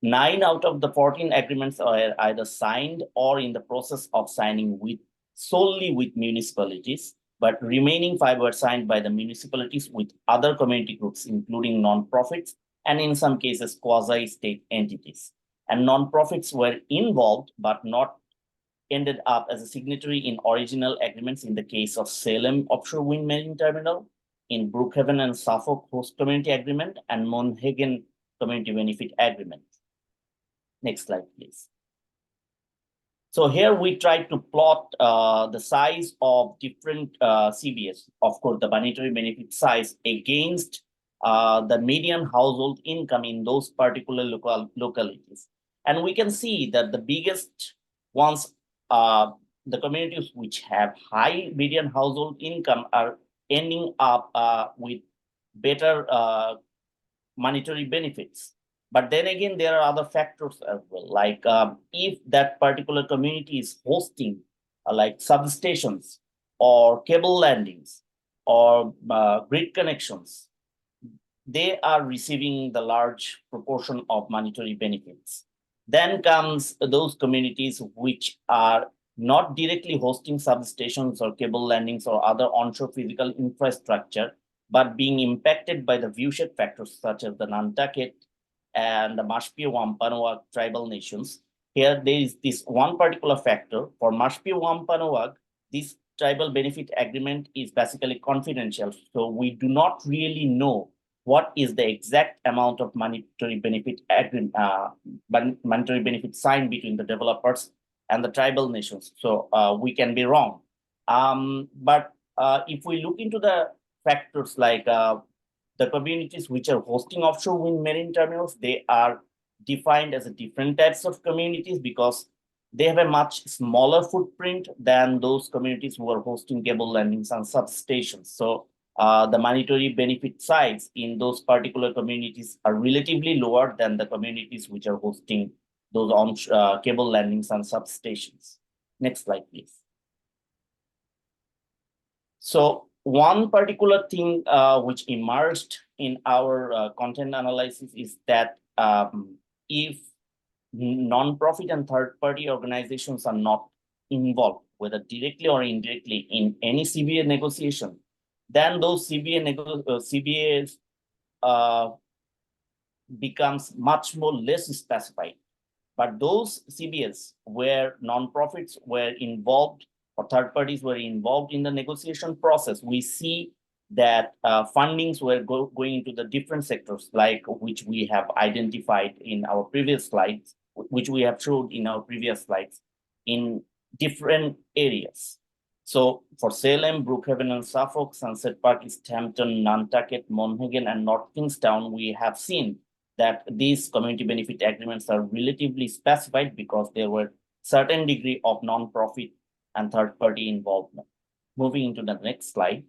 9 out of the 14 agreements are either signed or in the process of signing solely with municipalities, but remaining 5 were signed by the municipalities with other community groups, including nonprofits, and in some cases, quasi-state entities. And nonprofits were involved, but not ended up as a signatory in original agreements in the case of Salem Offshore Wind Marine Terminal, in Brookhaven and Suffolk Host Community Agreement, and Monhegan Community Benefit Agreement. Next slide, please. So here we try to plot the size of different CBS, of course, the monetary benefit size against the median household income in those particular localities. And we can see that the biggest ones, the communities which have high median household income are ending up with better monetary benefits. But then again, there are other factors as well, like if that particular community is hosting like substations or cable landings or grid connections, they are receiving the large proportion of monetary benefits. Then comes those communities which are not directly hosting substations or cable landings or other onshore physical infrastructure, but being impacted by the viewshed factors such as the Nantucket and the Mashpee Wampanoag tribal nations. Here, there is this one particular factor. For Mashpee Wampanoag, this tribal benefit agreement is basically confidential. So we do not really know what is the exact amount of monetary benefit signed between the developers and the tribal nations. So we can be wrong. But if we look into the factors like the communities which are hosting offshore wind marine terminals, they are defined as a different types of communities because they have a much smaller footprint than those communities who are hosting cable landings and substations. So the monetary benefit size in those particular communities are relatively lower than the communities which are hosting those on cable landings and substations. Next slide, please. So one particular thing which emerged in our content analysis is that if non-profit and third-party organizations are not involved, whether directly or indirectly, in any CBA negotiation, then those CBAs becomes much more less specified. But those CBAs where non-profits were involved or third parties were involved in the negotiation process, we see that fundings were going into the different sectors, like which we have identified in our previous slides, which we have showed in our previous slides, in different areas. So for Salem, Brookhaven and Suffolk, Sunset Park, East Hampton, Nantucket, Monhegan, and North Kingstown, we have seen that these community benefit agreements are relatively specified because there were certain degree of non-profit and third-party involvement. Moving into the next slide.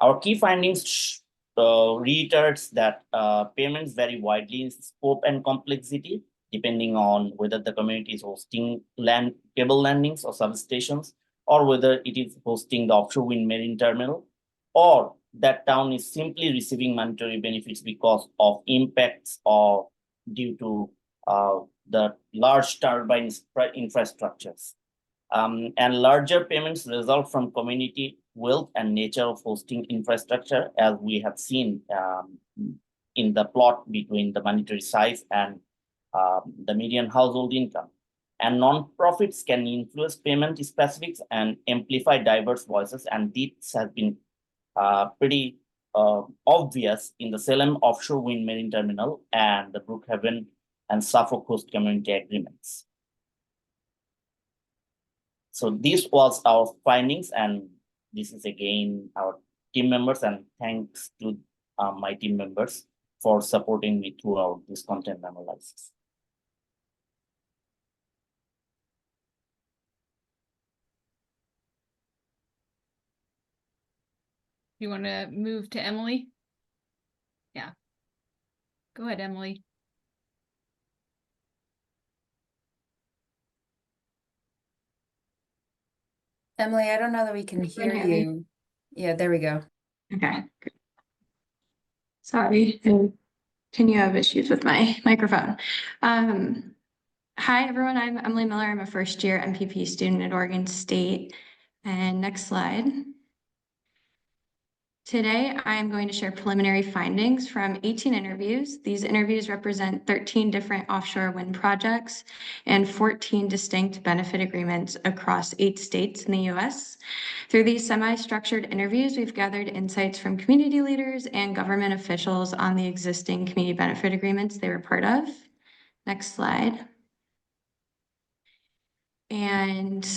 Our key findings reiterates that payments vary widely in scope and complexity, depending on whether the community is hosting cable landings or substations, or whether it is hosting the offshore wind marine terminal, or that town is simply receiving monetary benefits because of impacts of due to the large turbine infrastructures. And larger payments result from community wealth and nature of hosting infrastructure, as we have seen in the plot between the monetary size and the median household income. And non-profits can influence payment specifics and amplify diverse voices, and this has been pretty obvious in the Salem Offshore Wind Marine Terminal and the Brookhaven and Suffolk Coast Community Agreements. So this was our findings, and this is again our team members, and thanks to my team members for supporting me throughout this content analysis. You want to move to Emily? Yeah. Go ahead, Emily. Emily, I don't know that we can hear you. Yeah, there we go. Okay. Sorry, I continue to have issues with my microphone. Hi, everyone. I'm Emily Miller. I'm a first-year MPP student at Oregon State. And next slide. Today, I'm going to share preliminary findings from 18 interviews. These interviews represent 13 different offshore wind projects and 14 distinct benefit agreements across 8 states in the US. Through these semi-structured interviews, we've gathered insights from community leaders and government officials on the existing community benefit agreements they were part of. Next slide. And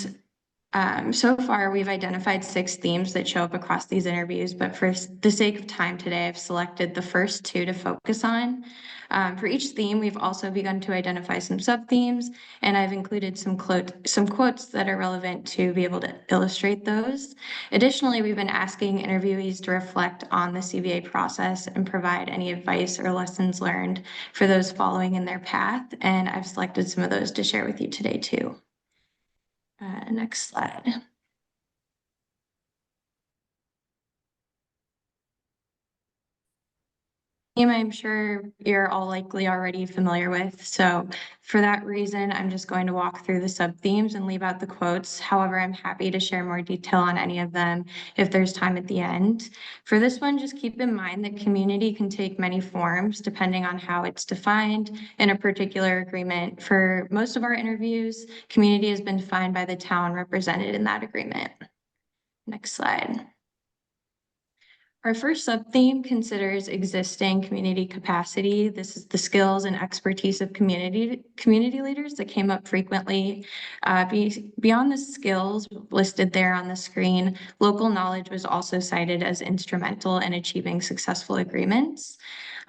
so far, we've identified 6 themes that show up across these interviews, but for the sake of time today, I've selected the first 2 to focus on. For each theme, we've also begun to identify some sub-themes, and I've included some quotes that are relevant to be able to illustrate those. Additionally, we've been asking interviewees to reflect on the CBA process and provide any advice or lessons learned for those following in their path, and I've selected some of those to share with you today too. Next slide. I'm sure you're all likely already familiar with. So for that reason, I'm just going to walk through the sub-themes and leave out the quotes. However, I'm happy to share more detail on any of them if there's time at the end. For this one, just keep in mind that community can take many forms depending on how it's defined in a particular agreement. For most of our interviews, community has been defined by the town represented in that agreement. Next slide. Our first sub-theme considers existing community capacity. This is the skills and expertise of community leaders that came up frequently. Beyond the skills listed there on the screen, local knowledge was also cited as instrumental in achieving successful agreements.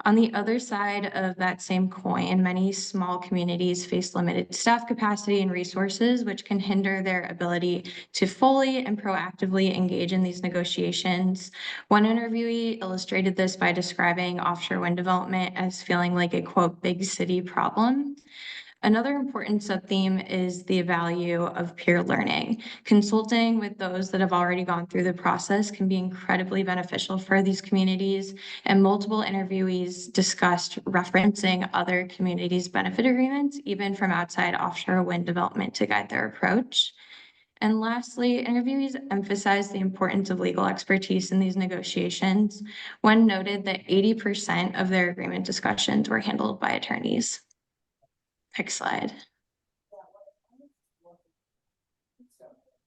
On the other side of that same coin, many small communities face limited staff capacity and resources, which can hinder their ability to fully and proactively engage in these negotiations. One interviewee illustrated this by describing offshore wind development as feeling like a, quote, big city problem. Another important sub-theme is the value of peer learning. Consulting with those that have already gone through the process can be incredibly beneficial for these communities, and multiple interviewees discussed referencing other communities' benefit agreements, even from outside offshore wind development, to guide their approach. And lastly, interviewees emphasized the importance of legal expertise in these negotiations. One noted that 80% of their agreement discussions were handled by attorneys. Next slide.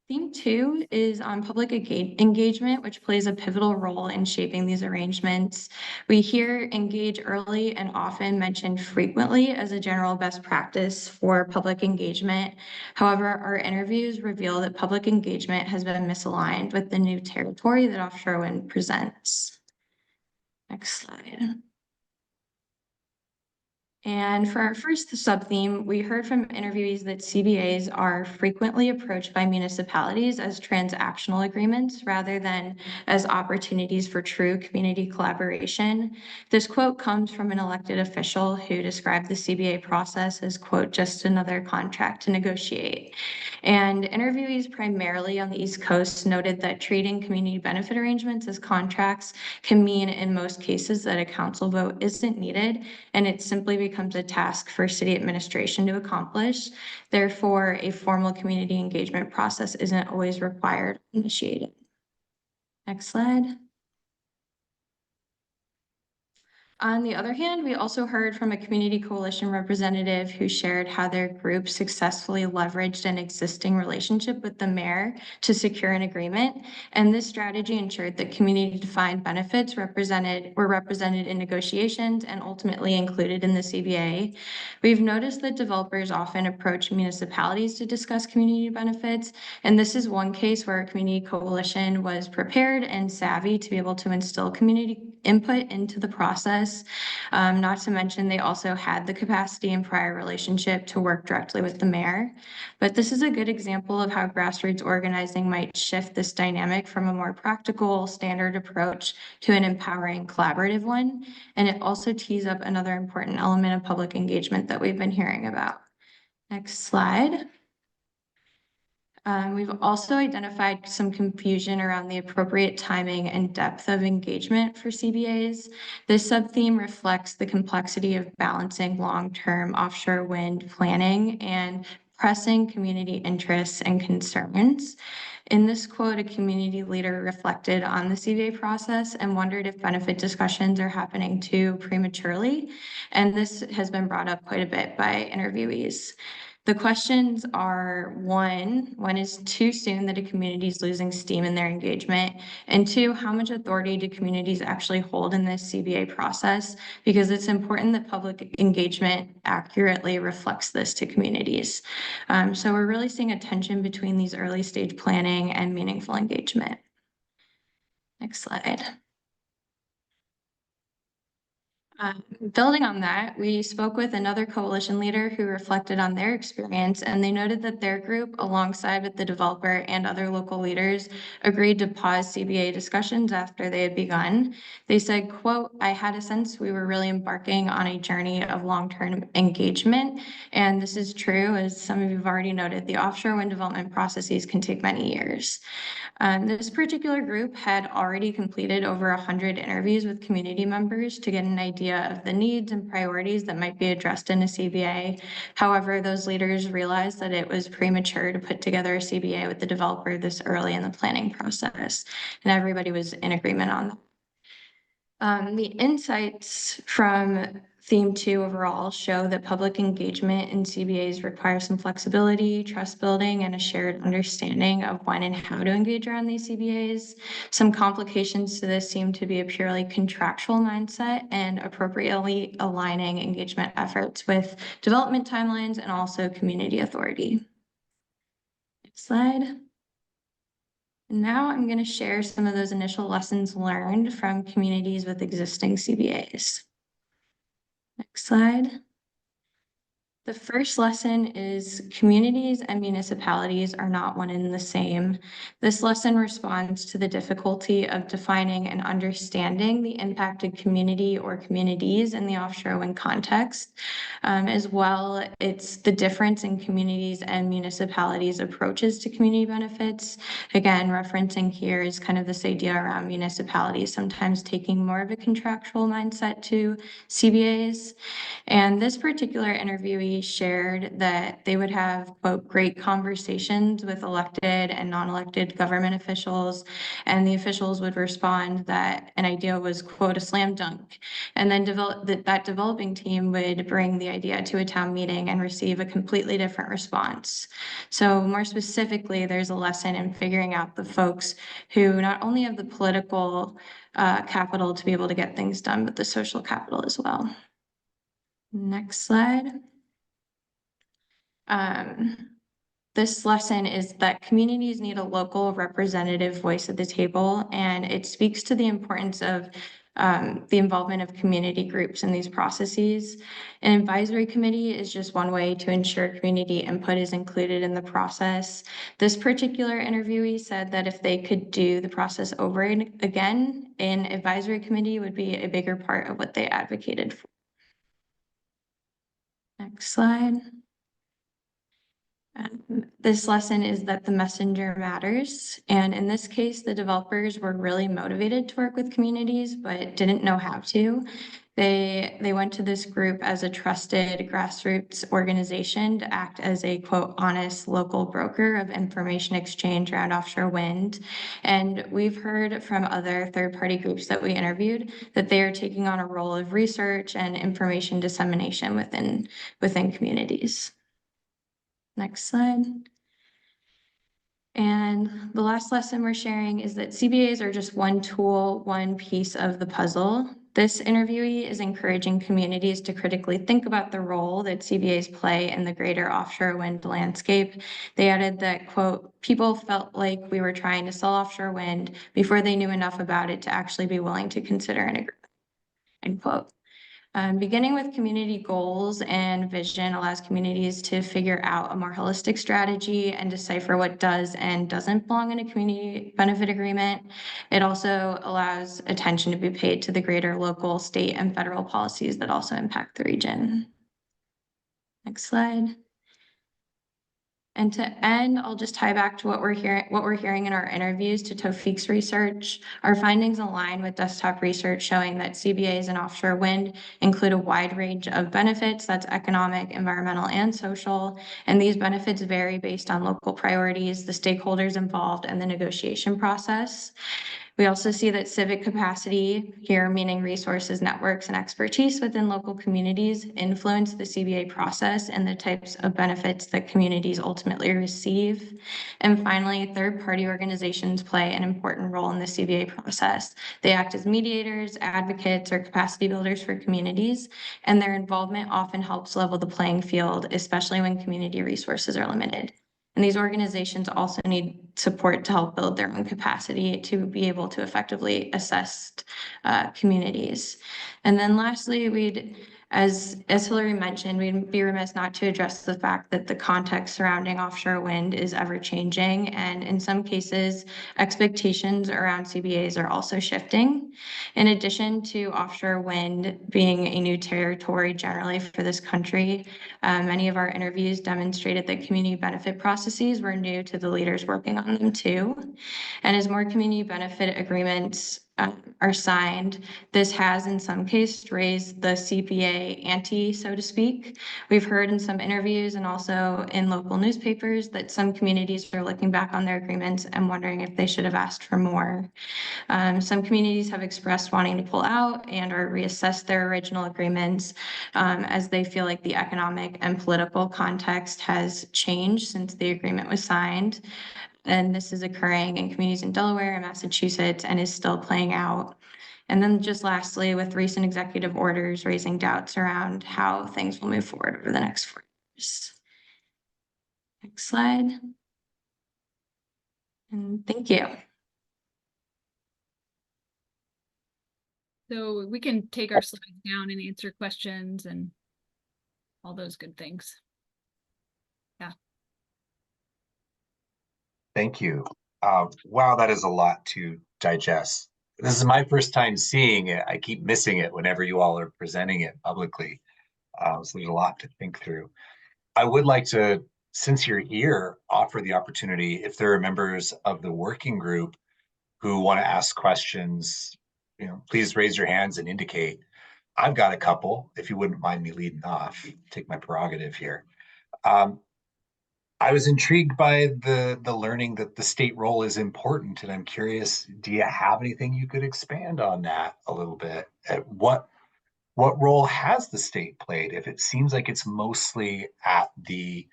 Theme 2 is on public engagement, which plays a pivotal role in shaping these arrangements. We hear engage early and often mentioned frequently as a general best practice for public engagement. However, our interviews reveal that public engagement has been misaligned with the new territory that offshore wind presents. Next slide. And for our first sub-theme, we heard from interviewees that CBAs are frequently approached by municipalities as transactional agreements rather than as opportunities for true community collaboration. This quote comes from an elected official who described the CBA process as, quote, just another contract to negotiate. And interviewees primarily on the East Coast noted that treating community benefit arrangements as contracts can mean in most cases that a council vote isn't needed and it simply becomes a task for city administration to accomplish. Therefore, a formal community engagement process isn't always required or initiated. Next slide. On the other hand, we also heard from a community coalition representative who shared how their group successfully leveraged an existing relationship with the mayor to secure an agreement. And this strategy ensured that community-defined benefits were represented in negotiations and ultimately included in the CBA. We've noticed that developers often approach municipalities to discuss community benefits. And this is one case where a community coalition was prepared and savvy to be able to instill community input into the process. Not to mention, they also had the capacity and prior relationship to work directly with the mayor. But this is a good example of how grassroots organizing might shift this dynamic from a more practical, standard approach to an empowering, collaborative one. And it also tees up another important element of public engagement that we've been hearing about. Next slide. We've also identified some confusion around the appropriate timing and depth of engagement for CBAs. This sub-theme reflects the complexity of balancing long-term offshore wind planning and pressing community interests and concerns. In this quote, a community leader reflected on the CBA process and wondered if benefit discussions are happening too prematurely. And this has been brought up quite a bit by interviewees. The questions are, one, when is too soon that a community is losing steam in their engagement? And two, how much authority do communities actually hold in this CBA process? Because it's important that public engagement accurately reflects this to communities. So we're really seeing a tension between these early stage planning and meaningful engagement. Next slide. Building on that, we spoke with another coalition leader who reflected on their experience, and they noted that their group, alongside with the developer and other local leaders, agreed to pause CBA discussions after they had begun. They said, quote, I had a sense we were really embarking on a journey of long-term engagement. And this is true, as some of you have already noted, the offshore wind development processes can take many years. This particular group had already completed over 100 interviews with community members to get an idea of the needs and priorities that might be addressed in a CBA. However, those leaders realized that it was premature to put together a CBA with the developer this early in the planning process, and everybody was in agreement on that. The insights from theme 2 overall show that public engagement in CBAs require some flexibility, trust building, and a shared understanding of when and how to engage around these CBAs. Some complications to this seem to be a purely contractual mindset and appropriately aligning engagement efforts with development timelines and also community authority. Next slide. Now I'm going to share some of those initial lessons learned from communities with existing CBAs. Next slide. The first lesson is communities and municipalities are not one and the same. This lesson responds to the difficulty of defining and understanding the impacted community or communities in the offshore wind context. As well, it's the difference in communities and municipalities' approaches to community benefits. Again, referencing here is kind of this idea around municipalities sometimes taking more of a contractual mindset to CBAs. And this particular interviewee shared that they would have, quote, great conversations with elected and non-elected government officials, and the officials would respond that an idea was, quote, a slam dunk. And then that developing team would bring the idea to a town meeting and receive a completely different response. So more specifically, there's a lesson in figuring out the folks who not only have the political capital to be able to get things done, but the social capital as well. Next slide. This lesson is that communities need a local representative voice at the table, and it speaks to the importance of the involvement of community groups in these processes. An advisory committee is just one way to ensure community input is included in the process. This particular interviewee said that if they could do the process over again, an advisory committee would be a bigger part of what they advocated for. Next slide. This lesson is that the messenger matters. And in this case, the developers were really motivated to work with communities, but didn't know how to. They went to this group as a trusted grassroots organization to act as a quote, honest local broker of information exchange around offshore wind. And we've heard from other third-party groups that we interviewed that they are taking on a role of research and information dissemination within communities. Next slide. And the last lesson we're sharing is that CBAs are just one tool, one piece of the puzzle. This interviewee is encouraging communities to critically think about the role that CBAs play in the greater offshore wind landscape. They added that, quote, people felt like we were trying to sell offshore wind before they knew enough about it to actually be willing to consider an agreement, end quote. Beginning with community goals and vision allows communities to figure out a more holistic strategy and decipher what does and doesn't belong in a community benefit agreement. It also allows attention to be paid to the greater local, state, and federal policies that also impact the region. Next slide. And to end, I'll just tie back to what we're hearing in our interviews to Taufik's research. Our findings align with desktop research showing that CBAs in offshore wind include a wide range of benefits, that's economic, environmental, and social. And these benefits vary based on local priorities, the stakeholders involved, and the negotiation process. We also see that civic capacity, here meaning resources, networks, and expertise within local communities, influence the CBA process and the types of benefits that communities ultimately receive. And finally, third-party organizations play an important role in the CBA process. They act as mediators, advocates, or capacity builders for communities, and their involvement often helps level the playing field, especially when community resources are limited. And these organizations also need support to help build their own capacity to be able to effectively assess communities. And then lastly, as Hillary mentioned, we'd be remiss not to address the fact that the context surrounding offshore wind is ever changing. And in some cases, expectations around CBAs are also shifting. In addition to offshore wind being a new territory generally for this country, many of our interviews demonstrated that community benefit processes were new to the leaders working on them too. And as more community benefit agreements are signed, this has in some cases raised the CBA ante, so to speak. We've heard in some interviews and also in local newspapers that some communities are looking back on their agreements and wondering if they should have asked for more. Some communities have expressed wanting to pull out and or reassess their original agreements as they feel like the economic and political context has changed since the agreement was signed. And this is occurring in communities in Delaware and Massachusetts and is still playing out. And then just lastly, with recent executive orders raising doubts around how things will move forward over the next 4 years. Next slide. And thank you. So we can take our slides down and answer questions and all those good things. Yeah. Thank you. Wow, that is a lot to digest. This is my first time seeing it. I keep missing it whenever you all are presenting it publicly. So there's a lot to think through. I would like to, since you're here, offer the opportunity if there are members of the working group who want to ask questions, please raise your hands and indicate. I've got a couple, if you wouldn't mind me leading off, take my prerogative here. I was intrigued by the learning that the state role is important, and I'm curious, do you have anything you could expand on that a little bit? What role has the state played if it seems like it's mostly at the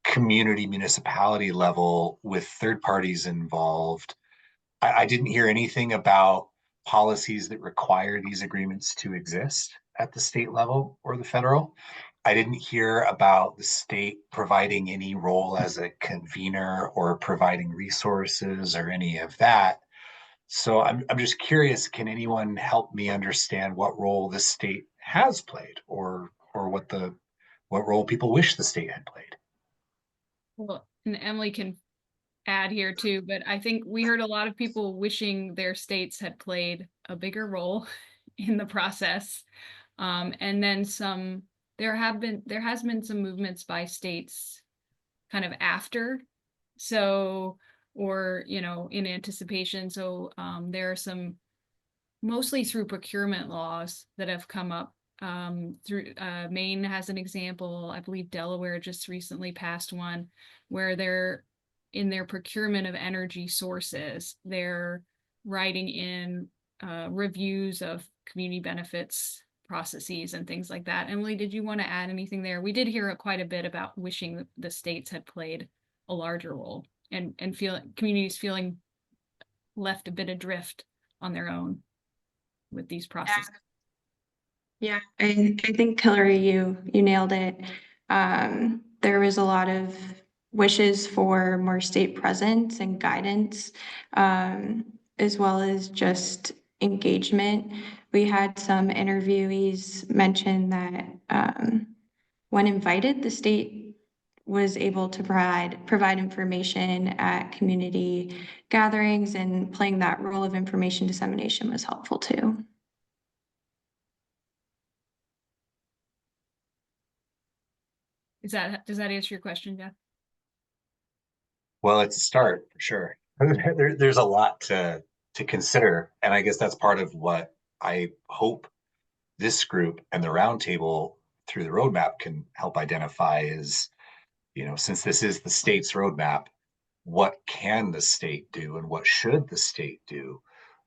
community municipality level with third parties involved? I didn't hear anything about policies that require these agreements to exist at the state level or the federal. I didn't hear about the state providing any role as a convener or providing resources or any of that. So I'm just curious, can anyone help me understand what role the state has played or what role people wish the state had played? Well, and Emily can add here too, but I think we heard a lot of people wishing their states had played a bigger role in the process. And then there has been some movements by states kind of after. So, or, in anticipation. So there are some, mostly through procurement laws that have come up. Through Maine has an example. I believe Delaware just recently passed one where they're in their procurement of energy sources, they're writing in reviews of community benefits processes and things like that. Emily, did you want to add anything there? We did hear quite a bit about wishing the states had played a larger role and communities feeling left a bit adrift on their own with these processes. Yeah, I think Hillary, you nailed it. There was a lot of wishes for more state presence and guidance, as well as just engagement. We had some interviewees mention that when invited, the state was able to provide information at community gatherings, and playing that role of information dissemination was helpful too. Does that answer your question, Jeff? Well, it's a start for sure. There's a lot to consider, and I guess that's part of what I hope this group and the roundtable through the roadmap can help identify is, since this is the state's roadmap, what can the state do and what should the state do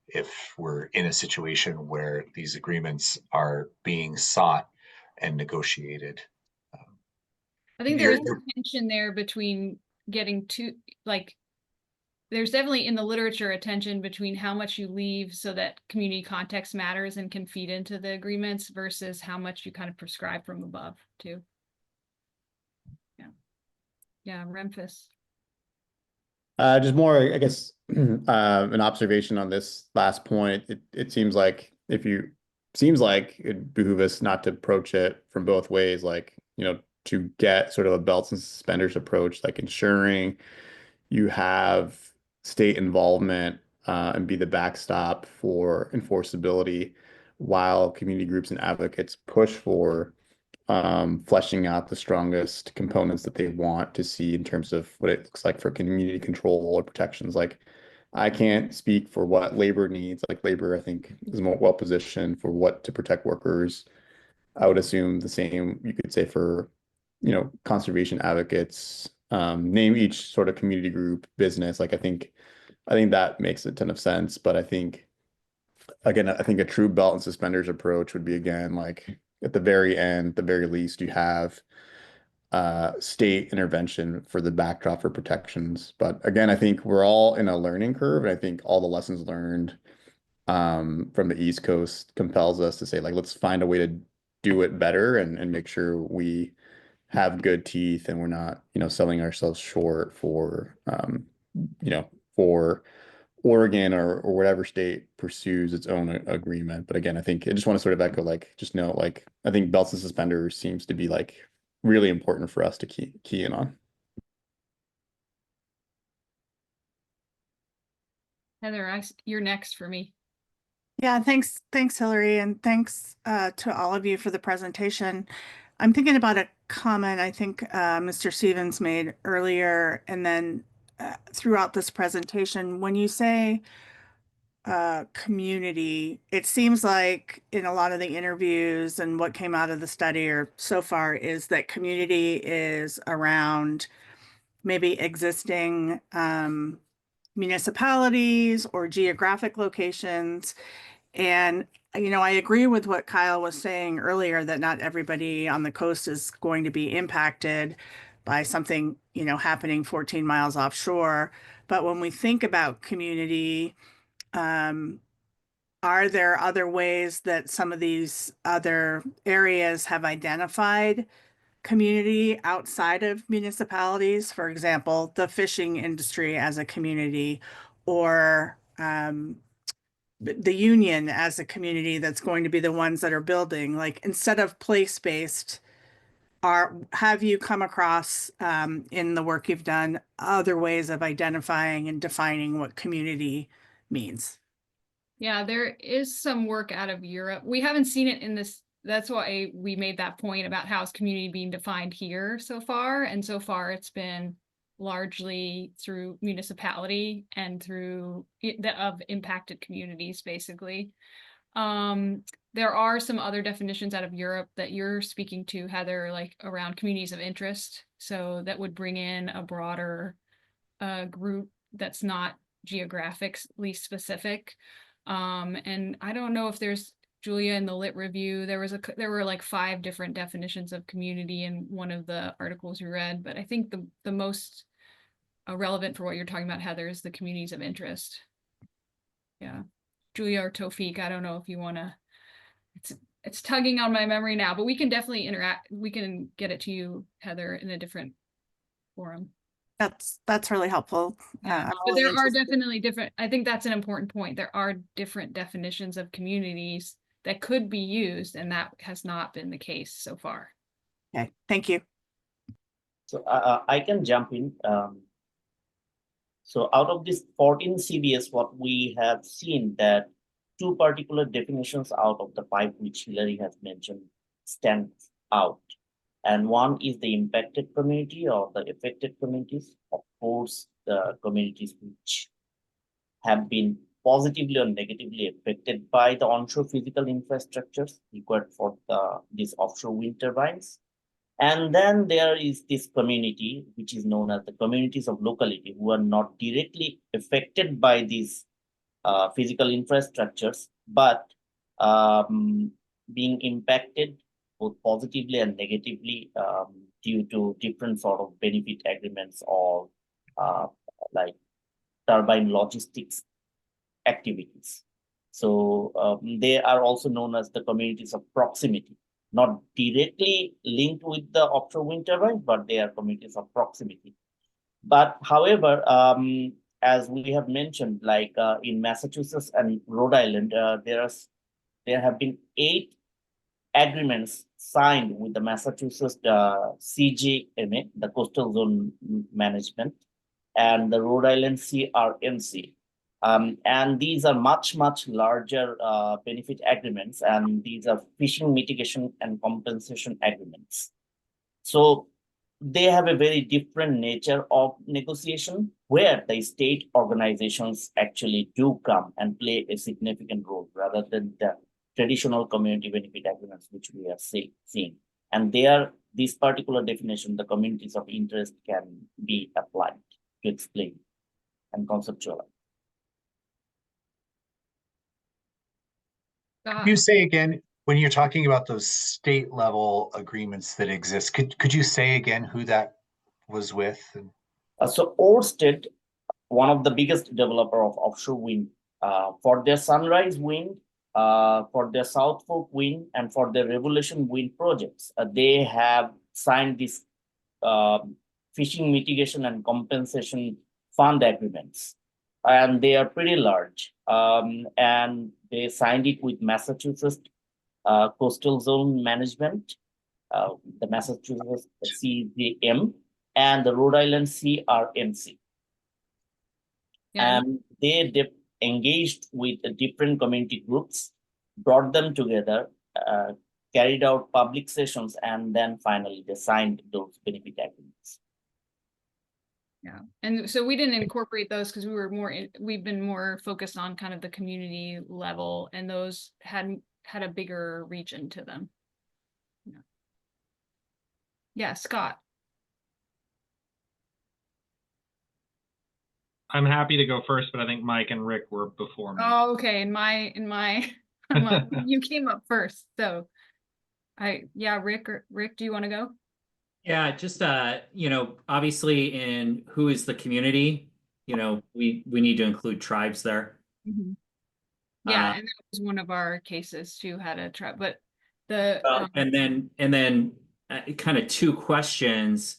if we're in a situation where these agreements are being sought and negotiated? I think there is a tension there between getting to, like, there's definitely in the literature a tension between how much you leave so that community context matters and can feed into the agreements versus how much you kind of prescribe from above too. Yeah, Remphis. Just more, I guess, an observation on this last point. It seems like it behooves us not to approach it from both ways, like, to get sort of a belts and suspenders approach, like ensuring you have state involvement and be the backstop for enforceability while community groups and advocates push for fleshing out the strongest components that they want to see in terms of what it looks like for community control or protections. Like, I can't speak for what labor needs. Like, labor, I think, is more well positioned for what to protect workers. I would assume the same you could say for, conservation advocates. Name each sort of community group, business. Like, I think that makes a ton of sense. But I think, again, a true belt and suspenders approach would be, again, like, at the very end, the very least, you have state intervention for the backdrop for protections. But again, I think we're all in a learning curve, and I think all the lessons learned from the East Coast compels us to say, like, let's find a way to do it better and make sure we have good teeth and we're not, selling ourselves short for, for Oregon or whatever state pursues its own agreement. But again, I think I just want to sort of echo, like, just note, like, I think belts and suspenders seems to be, like, really important for us to key in on. Heather, you're next for me. Yeah, thanks, Hillary, and thanks to all of you for the presentation. I'm thinking about a comment I think Mr. Stevens made earlier, and then throughout this presentation. When you say community, it seems like in a lot of the interviews and what came out of the study or so far is that community is around maybe existing municipalities or geographic locations. And, I agree with what Kyle was saying earlier, that not everybody on the coast is going to be impacted by something, happening 14 miles offshore. But when we think about community, are there other ways that some of these other areas have identified community outside of municipalities? For example, the fishing industry as a community, or the union as a community that's going to be the ones that are building, like instead of place-based, have you come across in the work you've done other ways of identifying and defining what community means? Yeah, there is some work out of Europe. We haven't seen it in this. That's why we made that point about how's community being defined here so far. And so far it's been largely through municipality and through of impacted communities, basically. There are some other definitions out of Europe that you're speaking to, Heather, like around communities of interest. So that would bring in a broader group that's not geographically specific. And I don't know if there's, Julia, in the lit review, there were like 5 different definitions of community in one of the articles we read, but I think the most relevant for what you're talking about, Heather, is the communities of interest. Yeah. Julia or Tawfiq, I don't know if you want to, it's tugging on my memory now, but we can definitely interact. We can get it to you, Heather, in a different forum. That's really helpful. But really there are definitely different, I think that's an important point. There are different definitions of communities that could be used, and that has not been the case so far. Okay, thank you. So I can jump in. So out of this 14 CBS, what we have seen that 2 particular definitions out of the 5 which Hillary has mentioned stand out. And one is the impacted community or the affected communities. Of course, the communities which have been positively or negatively affected by the onshore physical infrastructures required for these offshore wind turbines. And then there is this community, which is known as the communities of locality, who are not directly affected by these physical infrastructures, but being impacted both positively and negatively due to different sort of benefit agreements or like turbine logistics activities. So they are also known as the communities of proximity, not directly linked with the offshore wind turbine, but they are communities of proximity. But however, as we have mentioned, like in Massachusetts and Rhode Island, there have been 8 agreements signed with the Massachusetts CGMA, the Coastal Zone Management, and the Rhode Island CRMC. And these are much larger benefit agreements, and these are fishing mitigation and compensation agreements. So they have a very different nature of negotiation, where the state organizations actually do come and play a significant role rather than the traditional community benefit agreements which we are seeing. And there, this particular definition, the communities of interest, can be applied to explain and conceptualize. Could you say again, when you're talking about those state level agreements that exist, could you say again who that was with? So Ørsted, one of the biggest developer of offshore wind, for their Sunrise Wind, for their South Fork Wind, and for their Revolution Wind projects, they have signed this fishing mitigation and compensation fund agreements. And they are pretty large. And they signed it with Massachusetts Coastal Zone Management, the Massachusetts CGM, and the Rhode Island CRMC. And they engaged with different community groups, brought them together, carried out public sessions, and then finally they signed those benefit agreements. Yeah, and so we didn't incorporate those because we've been more focused on kind of the community level, and those had a bigger reach into them. Yeah, Scott. I'm happy to go first, but I think Mike and Rick were before me. Oh, okay. In my you came up first, so Rick, do you want to go? Yeah, just obviously in who is the community, we need to include tribes there. Mm-hmm. Yeah, and that was one of our cases too, had a tribe, but the and then kind of 2 questions.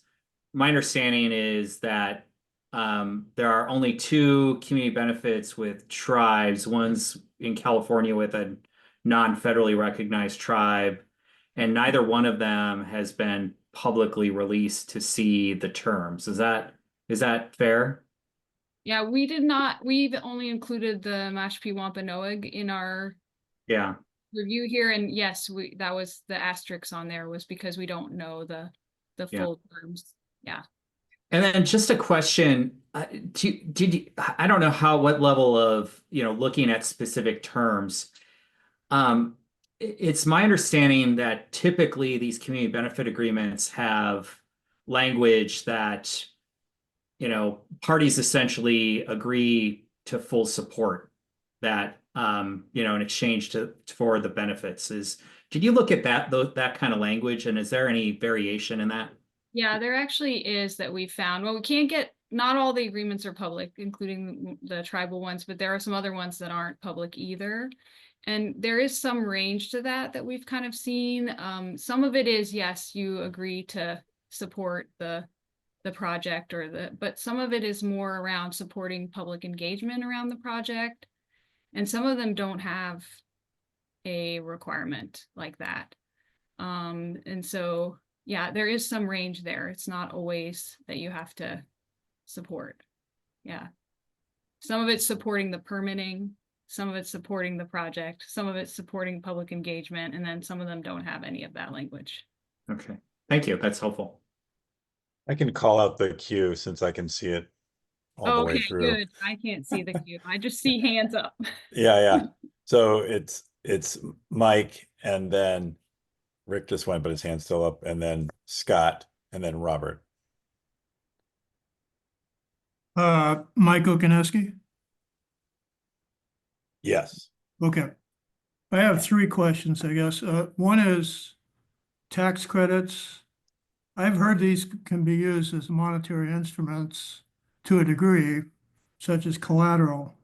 My understanding is that there are only two community benefits with tribes. One's in California with a non-federally recognized tribe, and neither one of them has been publicly released to see the terms. Is that fair? Yeah, we did not, we've only included the Mashpee Wampanoag in our Yeah. review here, and yes, that was the asterisk on there was because we don't know the Yeah. full terms. Yeah. And then just a question, did you, I don't know what level of, looking at specific terms. It's my understanding that typically these community benefit agreements have language that, parties essentially agree to full support that, in exchange for the benefits. Did you look at that kind of language, and is there any variation in that? Yeah, there actually is that we found. Well, we can't get, not all the agreements are public, including the tribal ones, but there are some other ones that aren't public either. And there is some range to that we've kind of seen. Some of it is, yes, you agree to support the project but some of it is more around supporting public engagement around the project. And some of them don't have a requirement like that. And so, yeah, there is some range there. It's not always that you have to support. Yeah. Some of it's supporting the permitting, some of it's supporting the project, some of it's supporting public engagement, and then some of them don't have any of that language. Okay, thank you. That's helpful. I can call out the queue since I can see it all the way through. Good. I can't see the queue. I just see hands up. Yeah. So it's Mike, and then Rick just went, but his hand's still up, and then Scott, and then Robert. Mike Okineski? Yes. Okay. I have three questions, I guess. One is tax credits. I've heard these can be used as monetary instruments to a degree, such as collateral.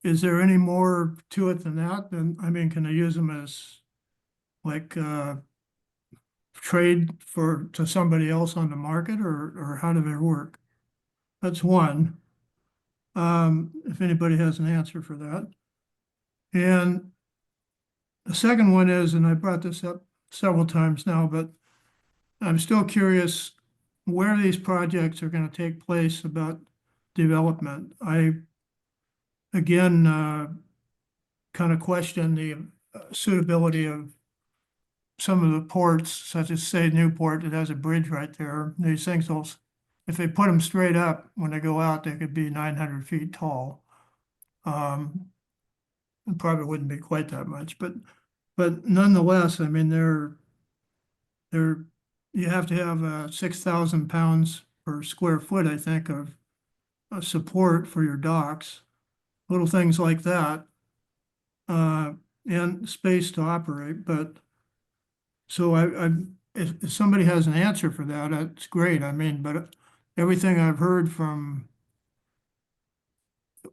Is there any more to it than that? I mean, can I use them as like trade to somebody else on the market, or how do they work? That's one. If anybody has an answer for that. And the second one is, and I brought this up several times now, but I'm still curious where these projects are going to take place about development. I, again, kind of question the suitability of some of the ports, such as, say, Newport, that has a bridge right there. These things will, if they put them straight up, when they go out, they could be 900 feet tall. It probably wouldn't be quite that much, but nonetheless, I mean, you have to have 6,000 pounds per square foot, I think, of support for your docks, little things like that, and space to operate. But so if somebody has an answer for that, that's great. I mean, but everything I've heard from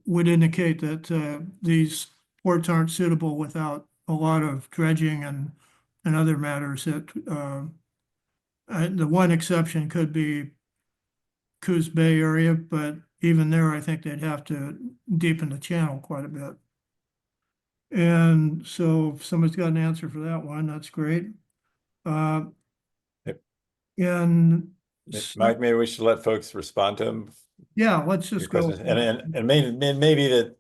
would indicate that these ports aren't suitable without a lot of dredging and other matters. That the one exception could be Coos Bay area, but even there, I think they'd have to deepen the channel quite a bit. And so if somebody's got an answer for that one, that's great. Yep. And Mike, maybe we should let folks respond to him. Yeah, let's just go. And maybe that,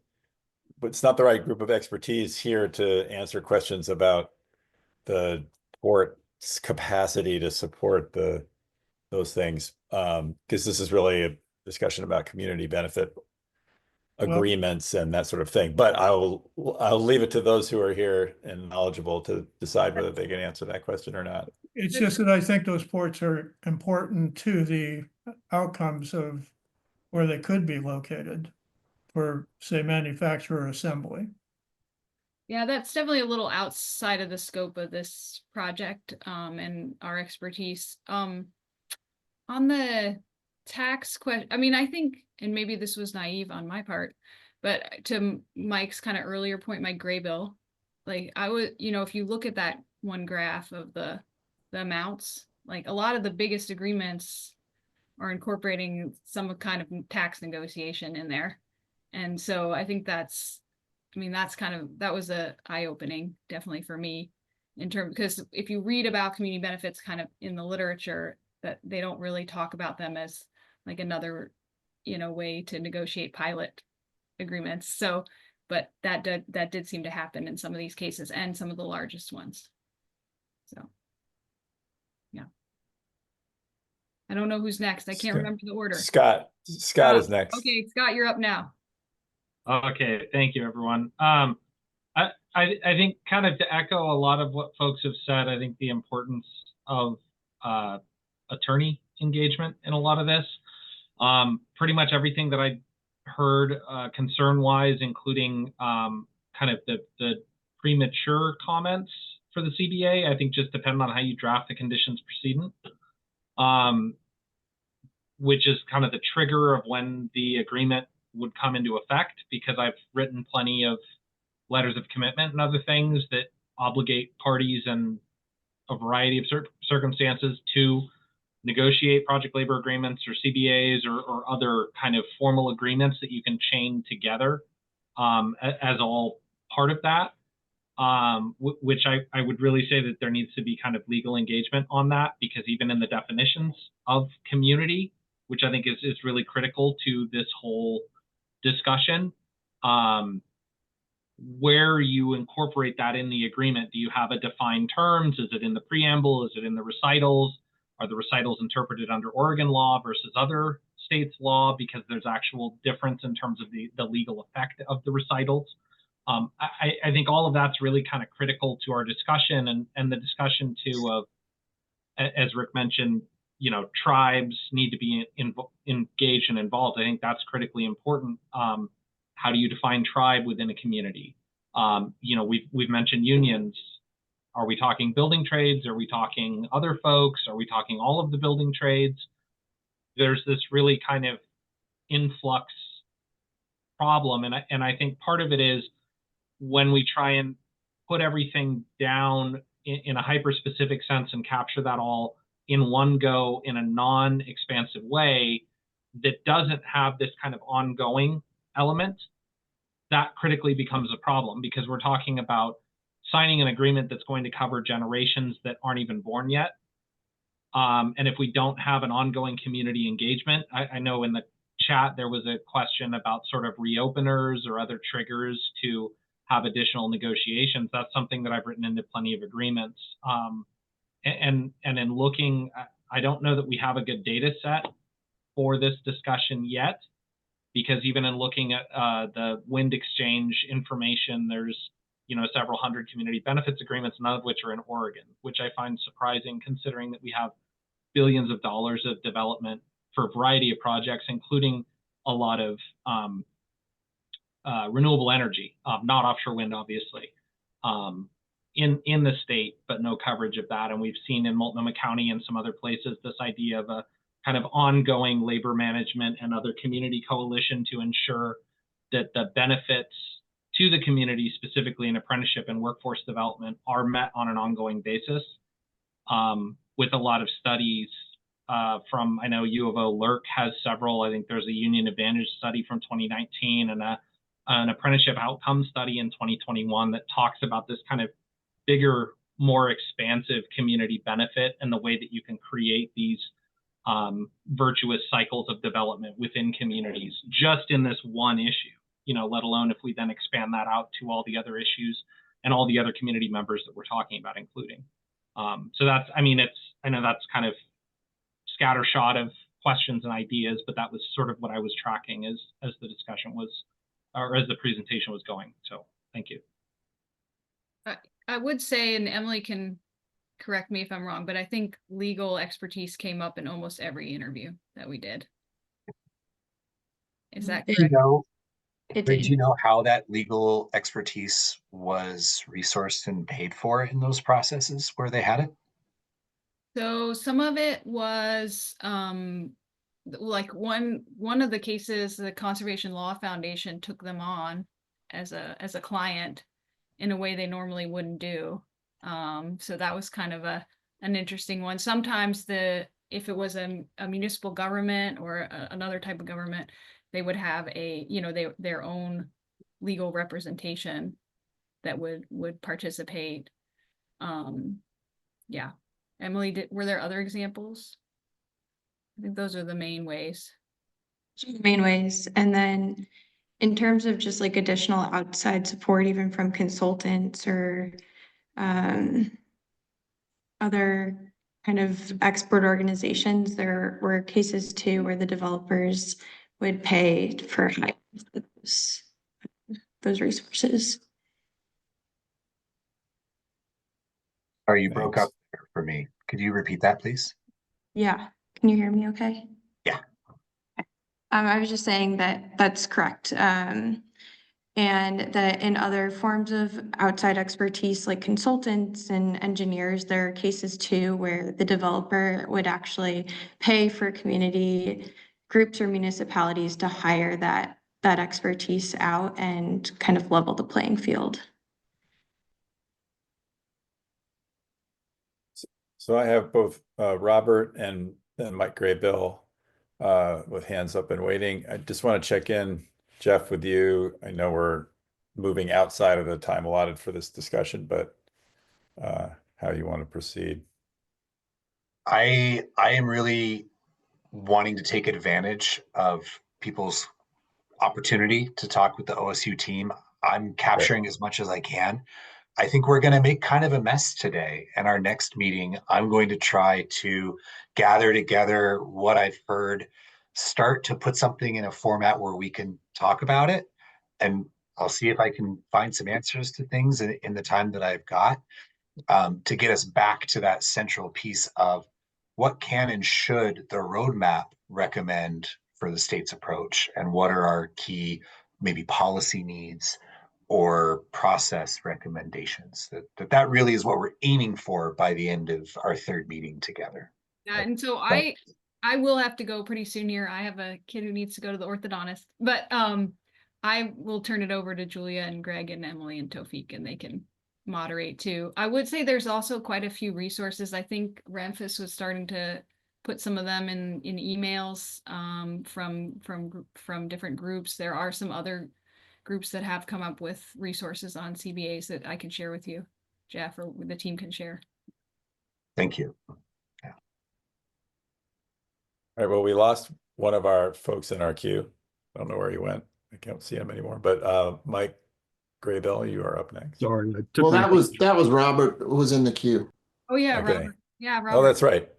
but it's not the right group of expertise here to answer questions about the port's capacity to support those things. Because this is really a discussion about community benefit agreements and that sort of thing. But I'll leave it to those who are here and knowledgeable to decide whether they can answer that question or not. It's just that I think those ports are important to the outcomes of where they could be located for, say, manufacturer assembly. Yeah, that's definitely a little outside of the scope of this project and our expertise. On the tax question, I mean, I think, and maybe this was naive on my part, but to Mike's kind of earlier point, my gray bill, like I would, if you look at that one graph of the amounts, like a lot of the biggest agreements or incorporating some kind of tax negotiation in there. And so I think that's that was a eye-opening, definitely for me, in terms, because if you read about community benefits kind of in the literature, that they don't really talk about them as like another, way to negotiate pilot agreements. So, but that did seem to happen in some of these cases and some of the largest ones. So, yeah. I don't know who's next. I can't remember the order. Scott is next. Okay, Scott, you're up now. Okay, thank you, everyone. I think kind of to echo a lot of what folks have said, I think the importance of attorney engagement in a lot of this. Pretty much everything that I heard concern-wise, including kind of the premature comments for the CBA, I think just depend on how you draft the conditions precedent, which is kind of the trigger of when the agreement would come into effect, because I've written plenty of letters of commitment and other things that obligate parties in a variety of circumstances to negotiate project labor agreements or CBAs or other kind of formal agreements that you can chain together as all part of that, which I would really say that there needs to be kind of legal engagement on that, because even in the definitions of community, which I think is really critical to this whole discussion, where you incorporate that in the agreement. Do you have a defined terms? Is it in the preamble? Is it in the recitals? Are the recitals interpreted under Oregon law versus other states' law? Because there's actual difference in terms of the legal effect of the recitals. I think all of that's really kind of critical to our discussion, and the discussion too of, as Rick mentioned, tribes need to be engaged and involved. I think that's critically important. How do you define tribe within a community? We've mentioned unions. Are we talking building trades? Are we talking other folks? Are we talking all of the building trades? There's this really kind of influx problem. And I think part of it is when we try and put everything down in a hyper-specific sense and capture that all in one go in a non-expansive way that doesn't have this kind of ongoing element, that critically becomes a problem, because we're talking about signing an agreement that's going to cover generations that aren't even born yet. And if we don't have an ongoing community engagement, I know in the chat there was a question about sort of reopeners or other triggers to have additional negotiations. That's something that I've written into plenty of agreements. And in looking, I don't know that we have a good data set for this discussion yet, because even in looking at the wind exchange information, there's several hundred community benefits agreements, none of which are in Oregon, which I find surprising, considering that we have billions of dollars of development for a variety of projects, including a lot of renewable energy, not offshore wind, obviously, in the state, but no coverage of that. And we've seen in Multnomah County and some other places this idea of a kind of ongoing labor management and other community coalition to ensure that the benefits to the community, specifically in apprenticeship and workforce development, are met on an ongoing basis. With a lot of studies from, I know U of O LERC has several. I think there's a Union Advantage study from 2019 and an apprenticeship outcome study in 2021 that talks about this kind of bigger, more expansive community benefit and the way that you can create these virtuous cycles of development within communities just in this one issue, let alone if we then expand that out to all the other issues and all the other community members that we're talking about including. So that's, I know that's kind of scattershot of questions and ideas, but that was sort of what I was tracking as the discussion was, or as the presentation was going. So thank you. I would say, and Emily can correct me if I'm wrong, but I think legal expertise came up in almost every interview that we did. Is that correct? Do you know how that legal expertise was resourced and paid for in those processes where they had it? So some of it was like one of the cases, the Conservation Law Foundation took them on as a client in a way they normally wouldn't do. So that was kind of an interesting one. Sometimes the if it was a municipal government or another type of government, they would have a, you know, their own legal representation that would participate. Yeah. Emily, were there other examples? I think those are the main ways. Main ways. And then in terms of just like additional outside support, even from consultants or other kind of expert organizations, there were cases too where the developers would pay for those resources. Sorry, you broke up there for me. Could you repeat that, please? Yeah. Can you hear me okay? Yeah. I was just saying that that's correct. And that in other forms of outside expertise, like consultants and engineers, there are cases too where the developer would actually pay for community groups or municipalities to hire that expertise out and kind of level the playing field. So I have both Robert and Mike Graybill with hands up and waiting. I just want to check in, Jeff, with you. I know we're moving outside of the time allotted for this discussion, but how you want to proceed? I am really wanting to take advantage of people's opportunity to talk with the OSU team. I'm capturing as much as I can. I think we're going to make kind of a mess today. And our next meeting, I'm going to try to gather together what I've heard, start to put something in a format where we can talk about it. And I'll see if I can find some answers to things in the time that I've got, to get us back to that central piece of what can and should the roadmap recommend for the state's approach, and what are our key maybe policy needs or process recommendations. That really is what we're aiming for by the end of our third meeting together. Yeah, and so I will have to go pretty soon here. I have a kid who needs to go to the orthodontist, but I will turn it over to Julia and Greg and Emily and Tofik, and they can moderate too. I would say there's also quite a few resources. I think Renfis was starting to put some of them in emails from different groups. There are some other groups that have come up with resources on CBAs that I can share with you, Jeff, or the team can share. Thank you. All right, well, we lost one of our folks in our queue. I don't know where he went. I can't see him anymore, but Mike Graybill, you are up next. Sorry. Well, that was Robert who was in the queue. Oh yeah, Okay. Robert. Yeah, Robert. Oh, that's right.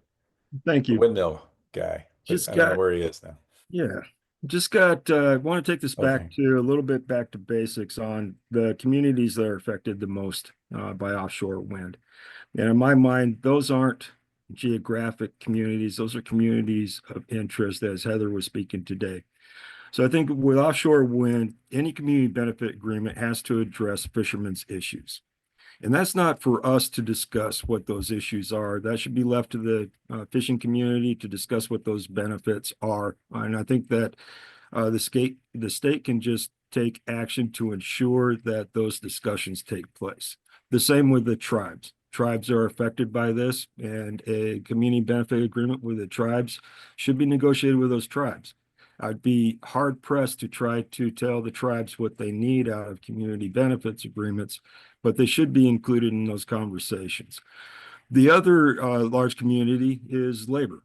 Thank The you. windmill guy. Just I don't know where he is now. Yeah, just got, want to take this back to a little bit back to basics on the communities that are affected the most by offshore wind. And in my mind, those aren't geographic communities. Those are communities of interest, as Heather was speaking today. So I think with offshore wind, any community benefit agreement has to address fishermen's issues. And that's not for us to discuss what those issues are. That should be left to the fishing community to discuss what those benefits are. And I think that the state can just take action to ensure that those discussions take place. The same with the tribes. Tribes are affected by this, and a community benefit agreement with the tribes should be negotiated with those tribes. I'd be hard pressed to try to tell the tribes what they need out of community benefits agreements, but they should be included in those conversations. The other large community is labor.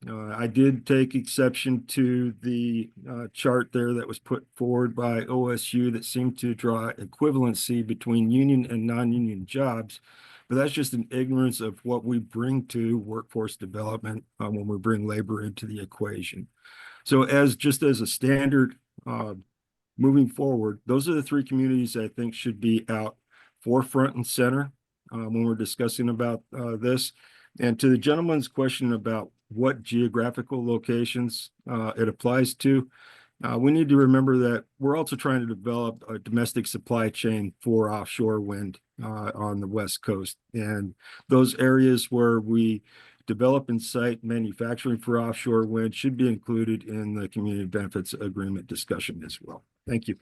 I did take exception to the chart there that was put forward by OSU that seemed to draw equivalency between union and non-union jobs, but that's just an ignorance of what we bring to workforce development when we bring labor into the equation. So just as a standard moving forward, those are the three communities I think should be out forefront and center when we're discussing about this. And to the gentleman's question about what geographical locations it applies to, we need to remember that we're also trying to develop a domestic supply chain for offshore wind on the West Coast. And those areas where we develop and site manufacturing for offshore wind should be included in the community benefits agreement discussion as well. Thank you.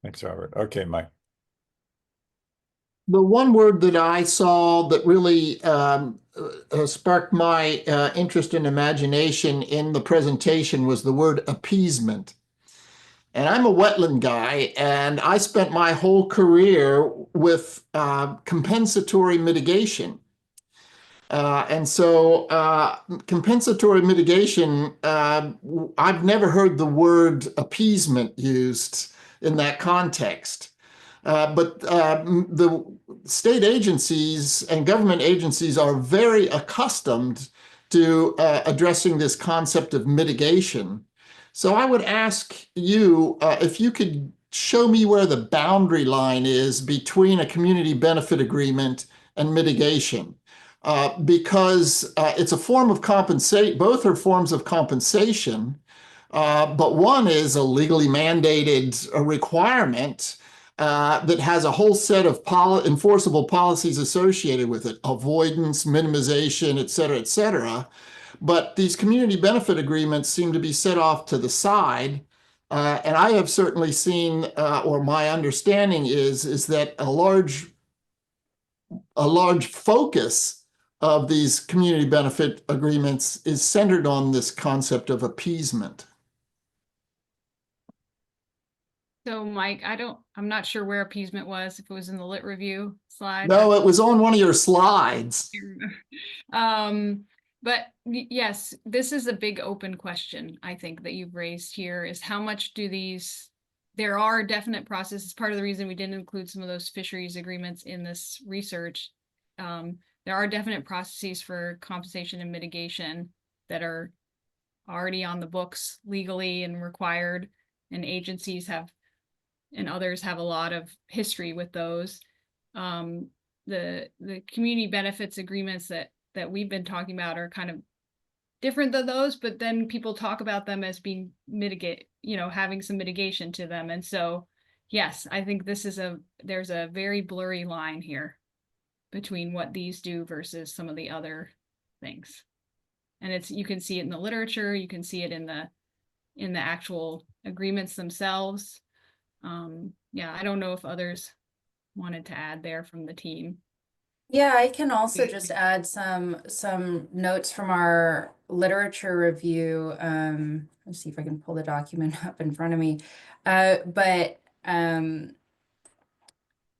Thanks, Robert. Okay, Mike. The one word that I saw that really sparked my interest and imagination in the presentation was the word appeasement. And I'm a wetland guy, and I spent my whole career with compensatory mitigation. And so compensatory mitigation, I've never heard the word appeasement used in that context. But the state agencies and government agencies are very accustomed to addressing this concept of mitigation. So I would ask you if you could show me where the boundary line is between a community benefit agreement and mitigation. Because it's a form of compensate, both are forms of compensation, but one is a legally mandated requirement that has a whole set of enforceable policies associated with it, avoidance, minimization, et cetera, et cetera. But these community benefit agreements seem to be set off to the side. And I have certainly seen, or my understanding is that a large focus of these community benefit agreements is centered on this concept of appeasement. So Mike, I'm not sure where appeasement was, if it was in the lit review slide. No, it was on one of your slides. But yes, this is a big open question, I think, that you've raised here, is how much do there are definite processes. Part of the reason we didn't include some of those fisheries agreements in this research. There are definite processes for compensation and mitigation that are already on the books legally and required, and agencies and others have a lot of history with those. The community benefits agreements that we've been talking about are kind of different than those, but then people talk about them as being having some mitigation to them. And so, yes, I think there's a very blurry line here between what these do versus some of the other things. And you can see it in the literature, you can see it in the actual agreements themselves. Yeah, I don't know if others wanted to add there from the team. Yeah, I can also just add some notes from our literature review. Let's see if I can pull the document up in front of me. But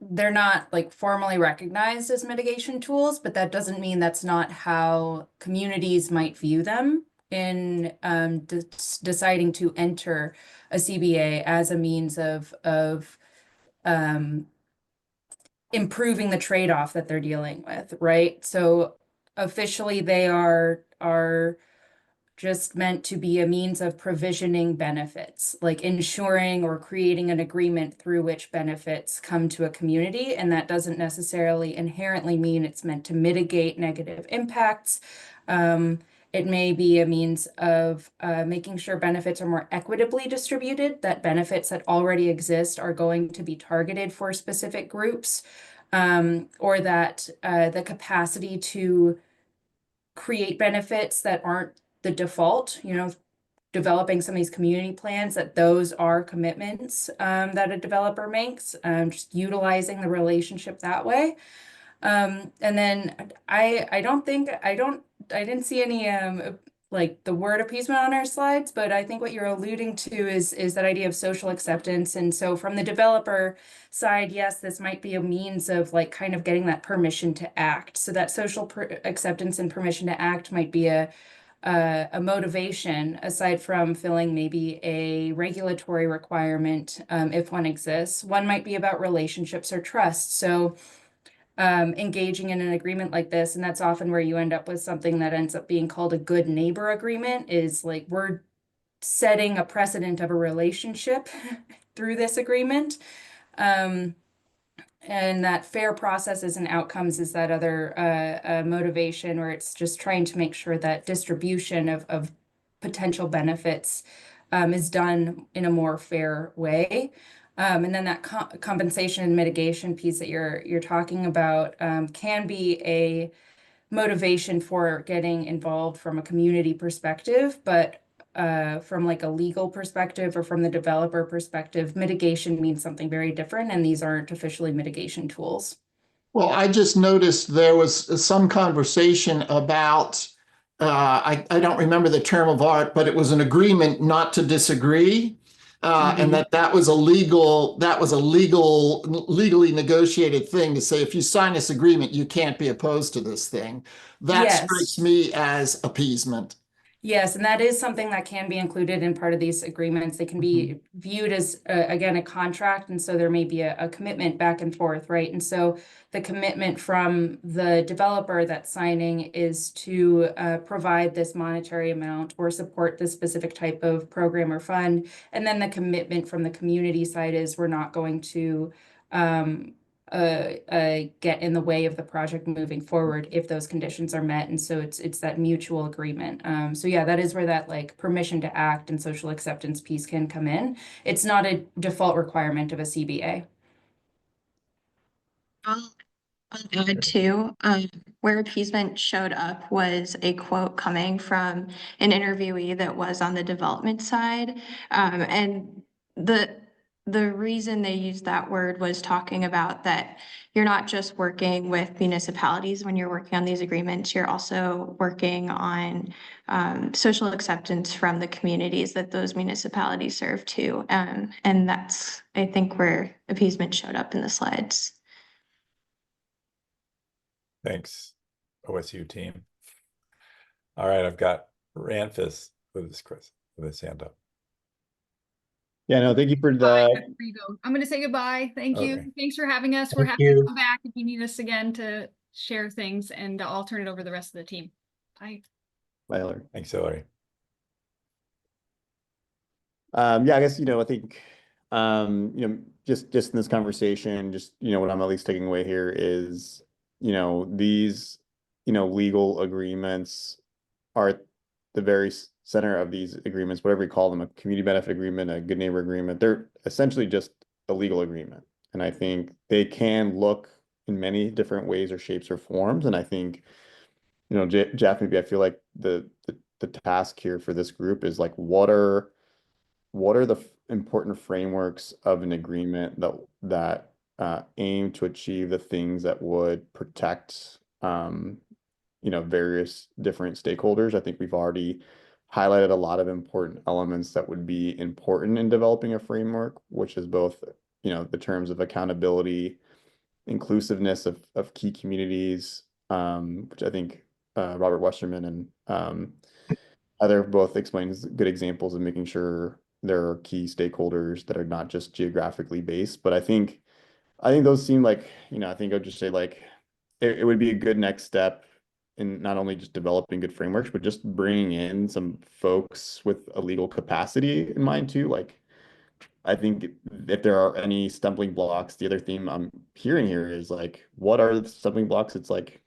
they're not like formally recognized as mitigation tools, but that doesn't mean that's not how communities might view them in deciding to enter a CBA as a means of improving the trade-off that they're dealing with, right? So officially they are just meant to be a means of provisioning benefits, like ensuring or creating an agreement through which benefits come to a community. And that doesn't necessarily inherently mean it's meant to mitigate negative impacts. It may be a means of making sure benefits are more equitably distributed, that benefits that already exist are going to be targeted for specific groups, or that the capacity to create benefits that aren't the default, developing some of these community plans, that those are commitments that a developer makes, just utilizing the relationship that way. And then I didn't see any like the word appeasement on our slides, but I think what you're alluding to is that idea of social acceptance. And so from the developer side, yes, this might be a means of like kind of getting that permission to act. So that social acceptance and permission to act might be a motivation aside from filling maybe a regulatory requirement, if one exists. One might be about relationships or trust. So engaging in an agreement like this, and that's often where you end up with something that ends up being called a good neighbor agreement, is like we're setting a precedent of a relationship through this agreement. And that fair processes and outcomes is that other motivation, where it's just trying to make sure that distribution of potential benefits is done in a more fair way. And then that compensation and mitigation piece that you're talking about can be a motivation for getting involved from a community perspective, but from like a legal perspective or from the developer perspective, mitigation means something very different, and these aren't officially mitigation tools. Well, I just noticed there was some conversation about, I don't remember the term of art, but it was an agreement not to disagree. And that was a legally negotiated thing to say, if you sign this agreement, you can't be opposed to this thing. That strikes me as appeasement. Yes, and that is something that can be included in part of these agreements. They can be viewed as, again, a contract, and so there may be a commitment back and forth, right? And so the commitment from the developer that's signing is to provide this monetary amount or support this specific type of program or fund. And then the commitment from the community side is we're not going to get in the way of the project moving forward if those conditions are met. And so it's that mutual agreement. So yeah, that is where that like permission to act and social acceptance piece can come in. It's not a default requirement of a CBA. I'll add too, where appeasement showed up was a quote coming from an interviewee that was on the development side. And the reason they used that word was talking about that you're not just working with municipalities when you're working on these agreements, you're also working on social acceptance from the communities that those municipalities serve too. And that's, I think, where appeasement showed up in the slides. Thanks, OSU team. All right, I've got Ranfis with his hand up. Yeah, no, thank you for Bye. the. There you go. I'm going to say goodbye. Thank you. Okay. Thanks for having us. We're Thank happy to you. come back if you need us again to share things, and I'll turn it over to the rest of the team. Bye. Bye, Hillary. Thanks, Hillary. Yeah, I guess, I think, just in this conversation, what I'm at least taking away here is, these, legal agreements are at the very center of these agreements, whatever you call them, a community benefit agreement, a good neighbor agreement. They're essentially just a legal agreement. And I think they can look in many different ways or shapes or forms. And I think, Jeff, maybe I feel like the task here for this group is like, what are the important frameworks of an agreement that aim to achieve the things that would protect various different stakeholders? I think we've already highlighted a lot of important elements that would be important in developing a framework, which is both the terms of accountability, inclusiveness of key communities, which I think Robert Westerman and Heather both explains good examples of making sure there are key stakeholders that are not just geographically based. But I think those seem like, I think I'd just say like, it would be a good next step in not only just developing good frameworks, but just bringing in some folks with a legal capacity in mind too. Like, I think if there are any stumbling blocks, the other theme I'm hearing here is like, what are the stumbling blocks? It's like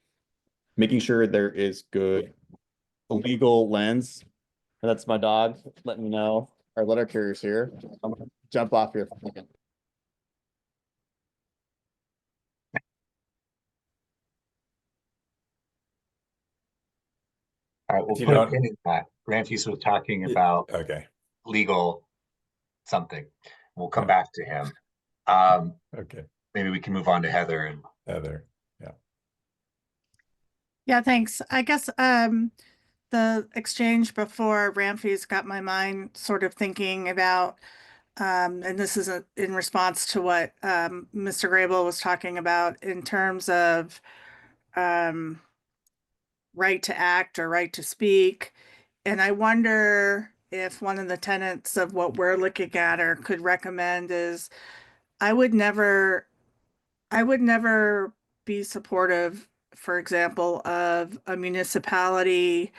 making sure there is good legal lens. That's my dog. Let me know. Our letter carrier's here. I'm gonna jump off here for a second. All right, we'll If you put a don't- pin in that. Ranfis was talking about Okay. legal something. We'll come Yeah. back to him. Okay, Maybe we can move on to Heather and Heather. Yeah. Yeah, thanks. I guess the exchange before Ramfis got my mind sort of thinking about, and this is in response to what Mr. Grable was talking about in terms of right to act or right to speak. And I wonder if one of the tenets of what we're looking at or could recommend is I would never be supportive, for example, of a municipality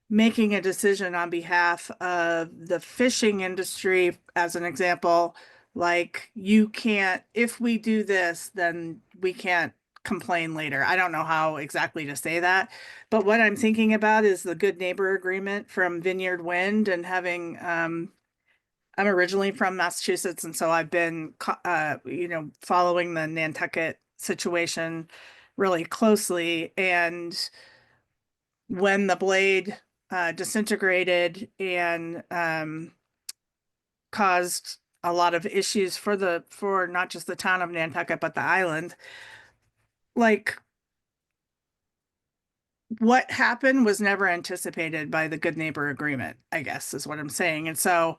making a decision on behalf of the fishing industry, as an example, like you can't, if we do this, then we can't complain later. I don't know how exactly to say that, but what I'm thinking about is the Good Neighbor Agreement from Vineyard Wind and having, I'm originally from Massachusetts, and so I've been, following the Nantucket situation really closely. And when the blade disintegrated and caused a lot of issues for not just the town of Nantucket, but the island, like what happened was never anticipated by the Good Neighbor Agreement, I guess is what I'm saying. And so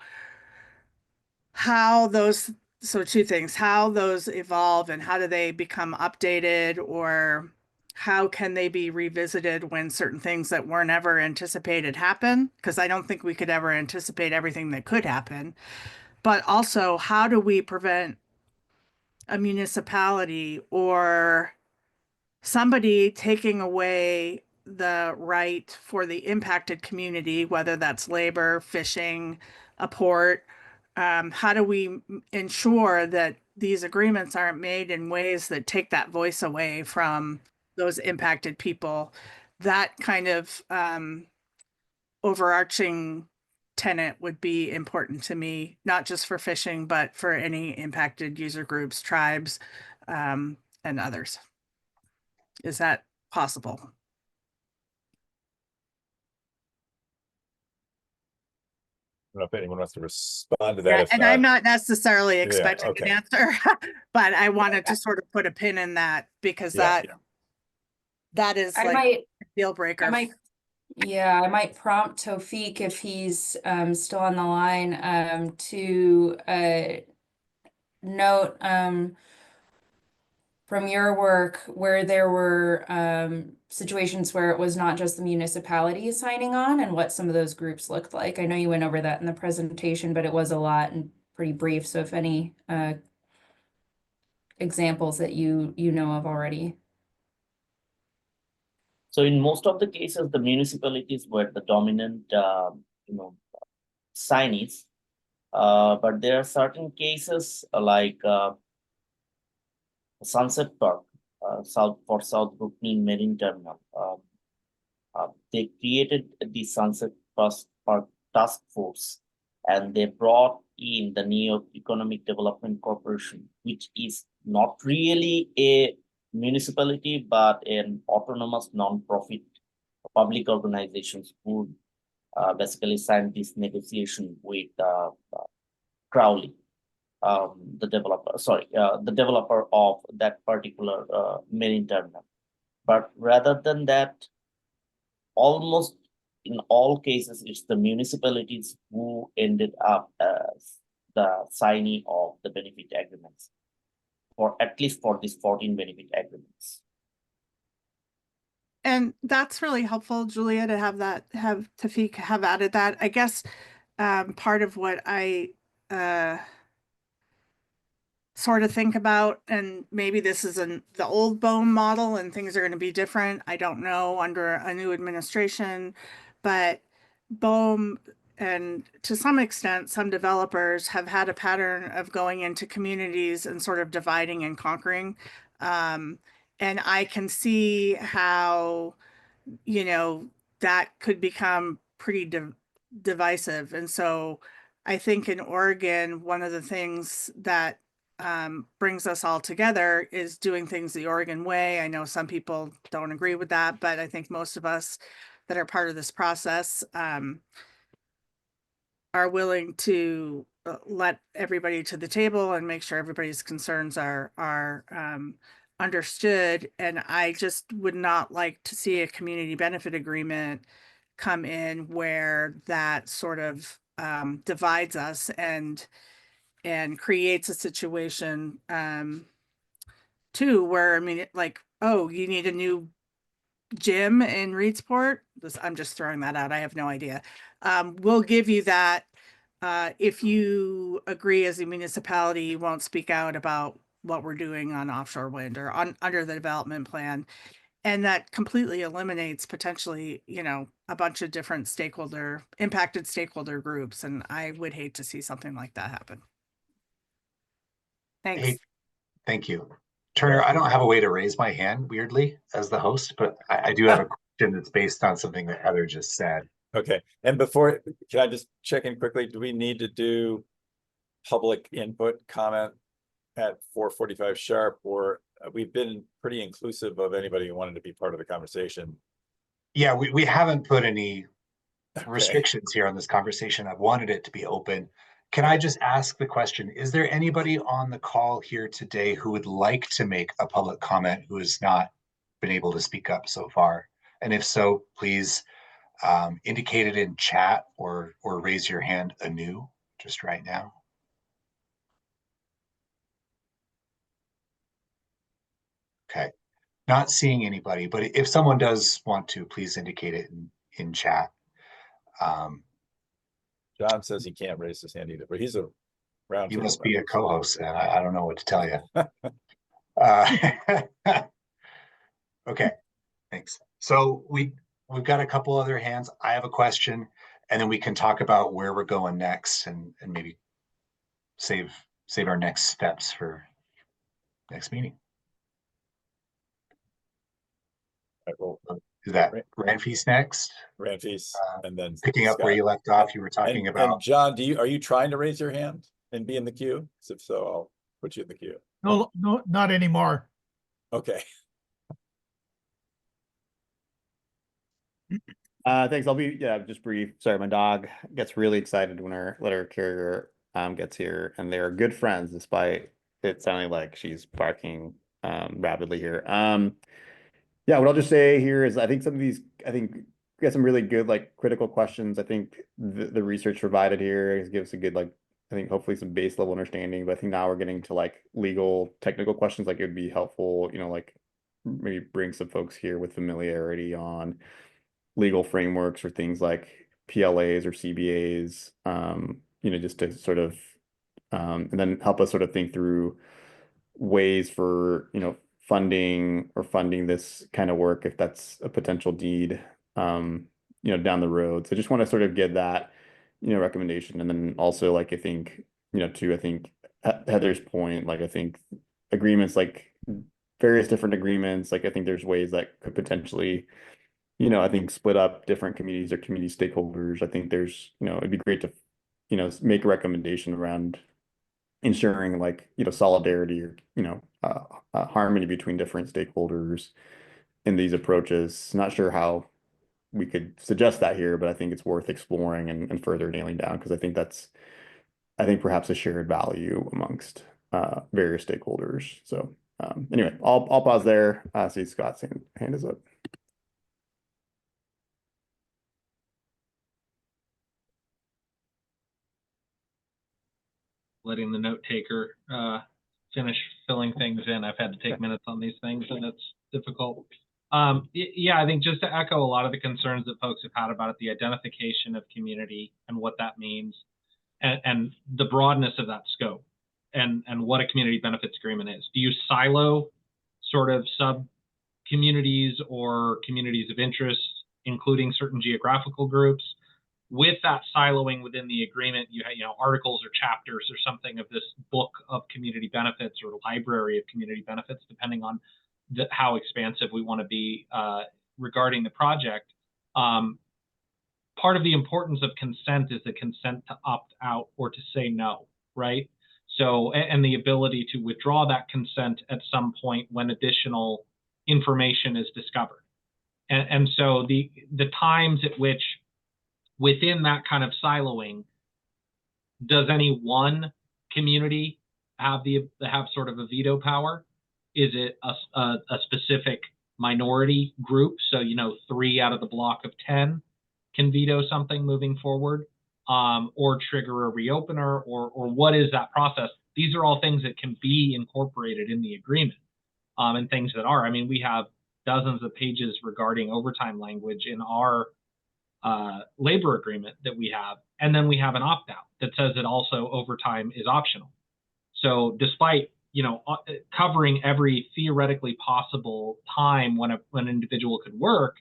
so two things, how those evolve and how do they become updated, or how can they be revisited when certain things that weren't ever anticipated happen? Because I don't think we could ever anticipate everything that could happen. But also, how do we prevent a municipality or somebody taking away the right for the impacted community, whether that's labor, fishing, a port? How do we ensure that these agreements aren't made in ways that take that voice away from those impacted people? That kind of overarching tenet would be important to me, not just for fishing, but for any impacted user groups, tribes, and others. Is that possible? I don't know if anyone wants to respond to that. Yeah, If and I'm not, not necessarily expecting okay. an answer, but I wanted to sort of put a pin in that because Yeah, that is I like might, a deal breaker. I might prompt Tawfiq if he's still on the line to note from your work where there were situations where it was not just the municipality signing on and what some of those groups looked like. I know you went over that in the presentation, but it was a lot and pretty brief. So if any examples that you know of already. So in most of the cases, the municipalities were the dominant, signees. But there are certain cases like Sunset Park, South Brooklyn Marine Terminal. They created the Sunset Park Task Force, and they brought in the New York Economic Development Corporation, which is not really a municipality, but an autonomous non-profit public organizations who basically signed this negotiation with Crowley, the developer of that particular marine terminal. But rather than that, almost in all cases, it's the municipalities who ended up as the signee of the benefit agreements, or at least for these 14 benefit agreements. And that's really helpful, Julia, to have Tawfiq have added that. I guess part of what I sort of think about, and maybe this is the old BOEM model and things are going to be different. I don't know under a new administration, but BOEM and to some extent, some developers have had a pattern of going into communities and sort of dividing and conquering. And I can see how, that could become pretty divisive. And so I think in Oregon, one of the things that brings us all together is doing things the Oregon way. I know some people don't agree with that, but I think most of us that are part of this process are willing to let everybody to the table and make sure everybody's concerns are understood. And I just would not like to see a community benefit agreement come in where that sort of divides us and creates a situation too where oh, you need a new gym in Reedsport. I'm just throwing that out. I have no idea. We'll give you that if you agree as a municipality, you won't speak out about what we're doing on offshore wind or under the development plan. And that completely eliminates potentially, a bunch of different impacted stakeholder groups. And I would hate to see something like that happen. Thanks. Hey, thank you. Turner, I don't have a way to raise my hand, weirdly, as the host, but I do have a question that's based on something that Heather just said. Okay. And can I just check in quickly? Do we need to do public input comment at 4:45 sharp, or we've been pretty inclusive of anybody who wanted to be part of the conversation? Yeah, we haven't put any restrictions here on this conversation. I've wanted it to be open. Can I just ask the question, is there anybody on the call here today who would like to make a public comment who has not been able to speak up so far? And if so, please indicate it in chat or raise your hand anew just right now. Okay, not seeing anybody, but if someone does want to, please indicate it in chat. John says he can't raise his hand either, but he's a round. You must be a co-host then. I don't know what to tell you. Okay, thanks. So we've got a couple other hands. I have a question, and then we can talk about where we're going next and maybe save our next steps for next meeting. Right, well, is that Ranfis next? Ranfis, and then picking up where you left off, you were talking about. And John, are you trying to raise your hand and be in the queue? If so, I'll put you in the queue. No, not anymore. Okay. Thanks. I'll be just brief. Sorry, my dog gets really excited when our letter carrier gets here, and they're good friends despite it sounding like she's barking rapidly here. Yeah, what I'll just say here is I think some of these, we got some really good critical questions. I think the research provided here gives a good I think hopefully some base level understanding, but I think now we're getting to legal technical questions. It would be helpful, maybe bring some folks here with familiarity on legal frameworks for things like PLAs or CBAs, just to sort of, and then help us sort of think through ways for, funding this kind of work if that's a potential need, down the road. So I just want to sort of get that, recommendation. And then also I think, I think Heather's point, I think agreements, various different agreements, I think there's ways that could potentially, I think split up different communities or community stakeholders. I think there's, it'd be great to, make a recommendation around ensuring solidarity or, harmony between different stakeholders in these approaches. Not sure how we could suggest that here, but I think it's worth exploring and further nailing down, because I think that's, perhaps a shared value amongst various stakeholders. So anyway, I'll pause there. See Scott's hand is up. Letting the note taker finish filling things in. I've had to take minutes on these things, and it's difficult. Yeah, I think just to echo a lot of the concerns that folks have had about it, the identification of community and what that means, and the broadness of that scope, and what a community benefits agreement is. Do you silo sort of sub communities or communities of interest, including certain geographical groups? With that siloing within the agreement, you have, articles or chapters or something of this book of community benefits or library of community benefits, depending on how expansive we want to be regarding the project. Part of the importance of consent is the consent to opt out or to say no, right? So, and the ability to withdraw that consent at some point when additional information is discovered. And so the times at which within that kind of siloing, does any one community have sort of a veto power? Is it a specific minority group? So 3 out of the block of 10 can veto something moving forward, or trigger a reopener, or what is that process? These are all things that can be incorporated in the agreement, and things that are. I mean, we have dozens of pages regarding overtime language in our labor agreement that we have, and then we have an opt-out that says that also overtime is optional. So despite covering every theoretically possible time when an individual could work,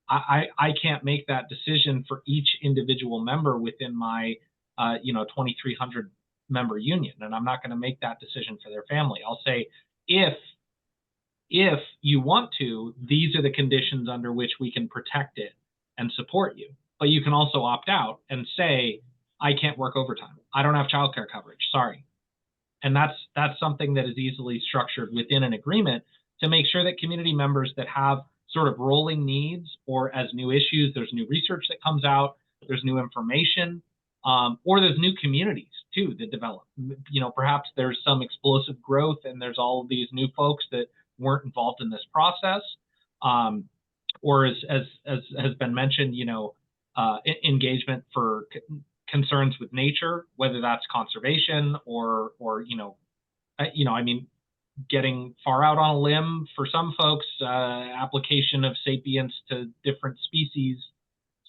I can't make that decision for each individual member within my 2,300 member union, and I'm not going to make that decision for their family. I'll say, if you want to, these are the conditions under which we can protect it and support you. But you can also opt out and say, I can't work overtime. I don't have childcare coverage. Sorry. And that's something that is easily structured within an agreement to make sure that community members that have sort of rolling needs, or as new issues, there's new research that comes out, there's new information, or there's new communities too that develop. Perhaps there's some explosive growth and there's all of these new folks that weren't involved in this process. Or as has been mentioned, engagement for concerns with nature, whether that's conservation or getting far out on a limb for some folks, application of sapience to different species.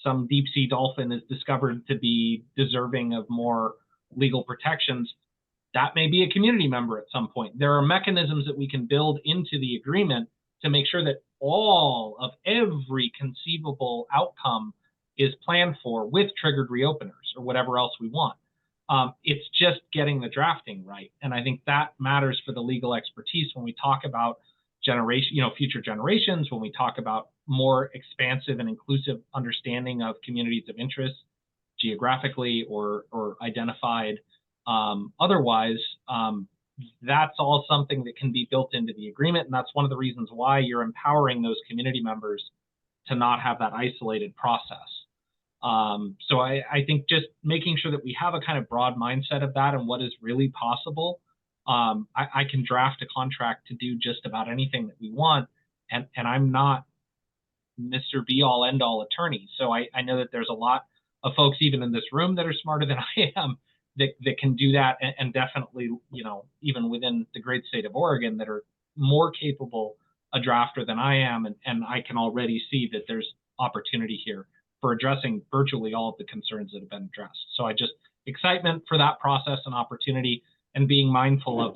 Some deep sea dolphin is discovered to be deserving of more legal protections. That may be a community member at some point. There are mechanisms that we can build into the agreement to make sure that all of every conceivable outcome is planned for with triggered reopeners or whatever else we want. It's just getting the drafting right. And I think that matters for the legal expertise when we talk about future generations, when we talk about more expansive and inclusive understanding of communities of interest geographically or identified otherwise. That's all something that can be built into the agreement. And that's one of the reasons why you're empowering those community members to not have that isolated process. So I think just making sure that we have a kind of broad mindset of that and what is really possible. I can draft a contract to do just about anything that we want. And I'm not Mr. Be-all, end-all attorney. So I know that there's a lot of folks even in this room that are smarter than I am that can do that, and definitely, even within the great state of Oregon, that are more capable a drafter than I am. And I can already see that there's opportunity here for addressing virtually all of the concerns that have been addressed. So excitement for that process and opportunity, and being mindful of,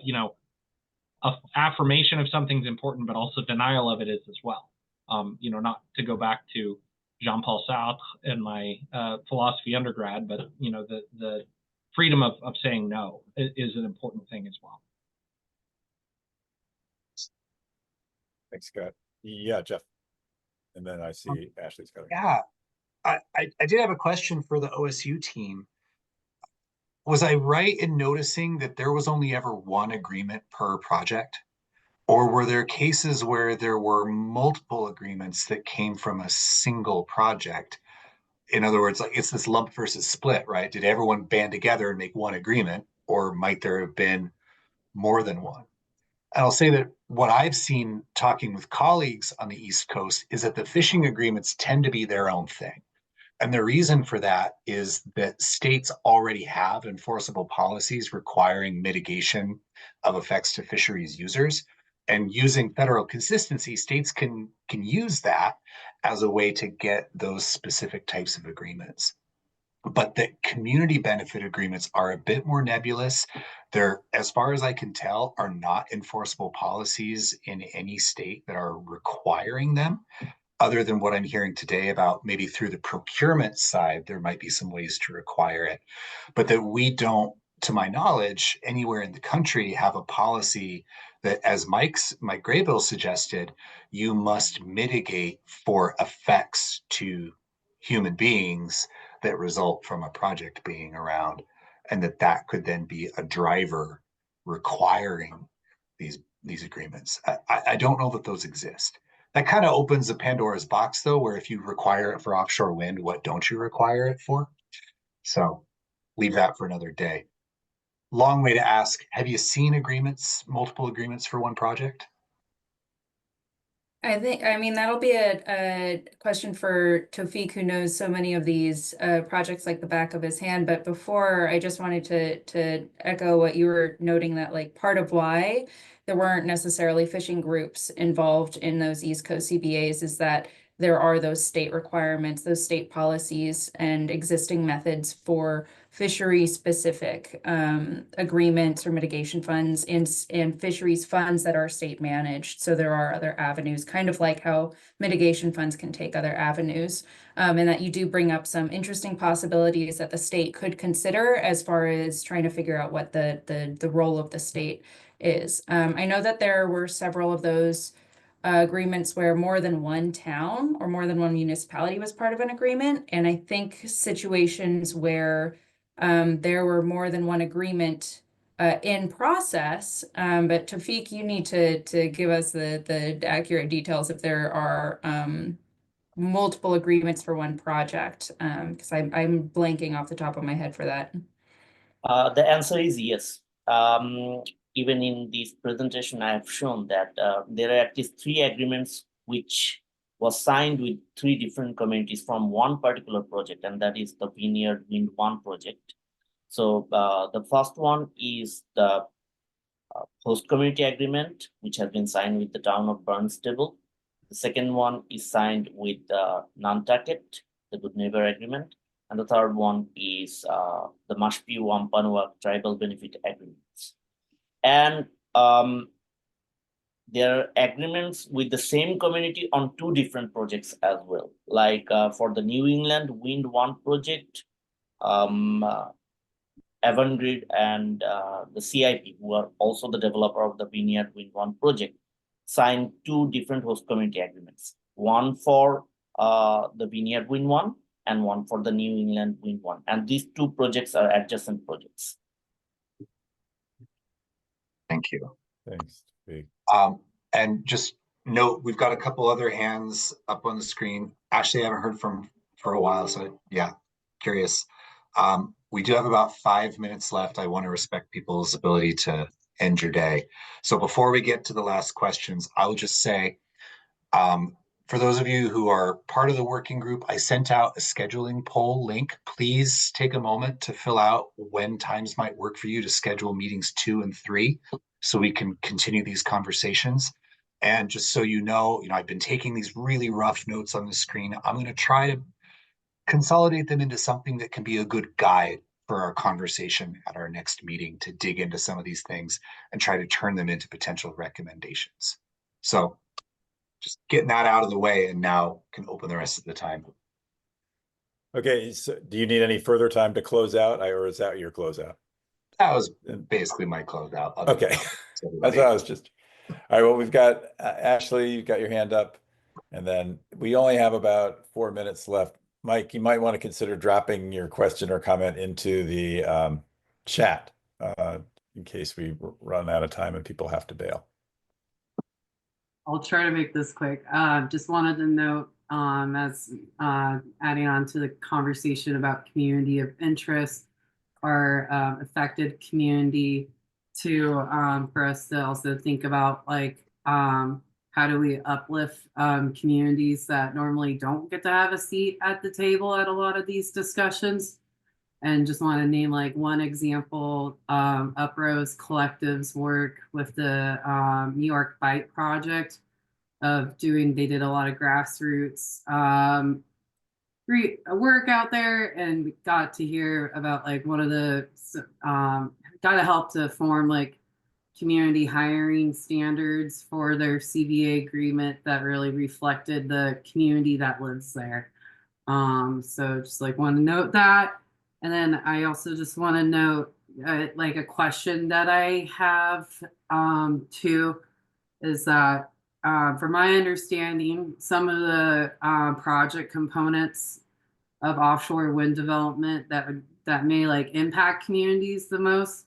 affirmation of something's important, but also denial of it is as well. Not to go back to Jean-Paul Sartre and my philosophy undergrad, but, the freedom of saying no is an important thing as well. Thanks, Scott. Yeah, Jeff. And then I see Ashley's got it. Yeah, I did have a question for the OSU team. Was I right in noticing that there was only ever one agreement per project? Or were there cases where there were multiple agreements that came from a single project? In other words, like, it's this lump versus split, right? Did everyone band together and make one agreement, or might there have been more than one? And I'll say that what I've seen talking with colleagues on the East Coast is that the fishing agreements tend to be their own thing. And the reason for that is that states already have enforceable policies requiring mitigation of effects to fisheries users. And using federal consistency, states can use that as a way to get those specific types of agreements. But the community benefit agreements are a bit more nebulous. They're, as far as I can tell, are not enforceable policies in any state that are requiring them, other than what I'm hearing today about maybe through the procurement side, there might be some ways to require it. But that we don't, to my knowledge, anywhere in the country have a policy that, as Mike Graybill suggested, you must mitigate for effects to human beings that result from a project being around, and that could then be a driver requiring these agreements. I don't know that those exist. That kind of opens the Pandora's box, though, where if you require it for offshore wind, what don't you require it for? So leave that for another day. Long way to ask, have you seen agreements, multiple agreements for one project? I mean, that'll be a question for Tawfiq, who knows so many of these projects like the back of his hand. But before, I just wanted to echo what you were noting, that like part of why there weren't necessarily fishing groups involved in those East Coast CBAs is that there are those state requirements, those state policies and existing methods for fishery-specific agreements or mitigation funds and fisheries funds that are state managed. So there are other avenues, kind of like how mitigation funds can take other avenues, and that you do bring up some interesting possibilities that the state could consider as far as trying to figure out what the role of the state is. I know that there were several of those agreements where more than one town or more than one municipality was part of an agreement. And I think situations where there were more than one agreement in process, but Tawfiq, you need to give us the accurate details if there are multiple agreements for one project, because I'm blanking off the top of my head for that. The answer is yes. Even in this presentation, I have shown that there are at least 3 agreements which was signed with 3 different communities from one particular project, and that is the Vineyard Wind 1 project. So the first one is the host community agreement, which has been signed with the town of Barnstable. The second one is signed with Nantucket, the Good Neighbor Agreement. And the third one is the Mashpee Wampanoag Tribal Benefit Agreements. And there are agreements with the same community on 2 different projects as well. Like for the New England Wind 1 project, Avangrid and the CIP, who are also the developer of the Vineyard Wind 1 project, signed 2 different host community agreements. One for the Vineyard Wind 1 and one for the New England Wind 1. And these 2 projects are adjacent projects. Thank you. Thanks. And just note, we've got a couple other hands up on the screen. Ashley, I haven't heard from for a while, so yeah, curious. We do have about 5 minutes left. I want to respect people's ability to end your day. So before we get to the last questions, I'll just say, for those of you who are part of the working group, I sent out a scheduling poll link. Please take a moment to fill out when times might work for you to schedule meetings 2 and 3 so we can continue these conversations. And just so you know, I've been taking these really rough notes on the screen. I'm going to try to consolidate them into something that can be a good guide for our conversation at our next meeting to dig into some of these things and try to turn them into potential recommendations. So just getting that out of the way, and now can open the rest of the time. Okay, so do you need any further time to close out, or is that your closeout? That was basically my closeout. Okay, that's what I was just. All right, well, we've got Ashley, you've got your hand up, and then we only have about 4 minutes left. Mike, you might want to consider dropping your question or comment into the chat in case we run out of time and people have to bail. I'll try to make this quick. Just wanted to note, as adding on to the conversation about community of interest or affected community, to for us to also think about, like, how do we uplift communities that normally don't get to have a seat at the table at a lot of these discussions. And just want to name like one example, Uprose Collective's work with the New York Bike Project of they did a lot of grassroots work out there, and got to hear about like one of the, got to help to form like community hiring standards for their CBA agreement that really reflected the community that lives there. So just like want to note that. And then I also just want to note like a question that I have too, is that from my understanding, some of the project components of offshore wind development that may like impact communities the most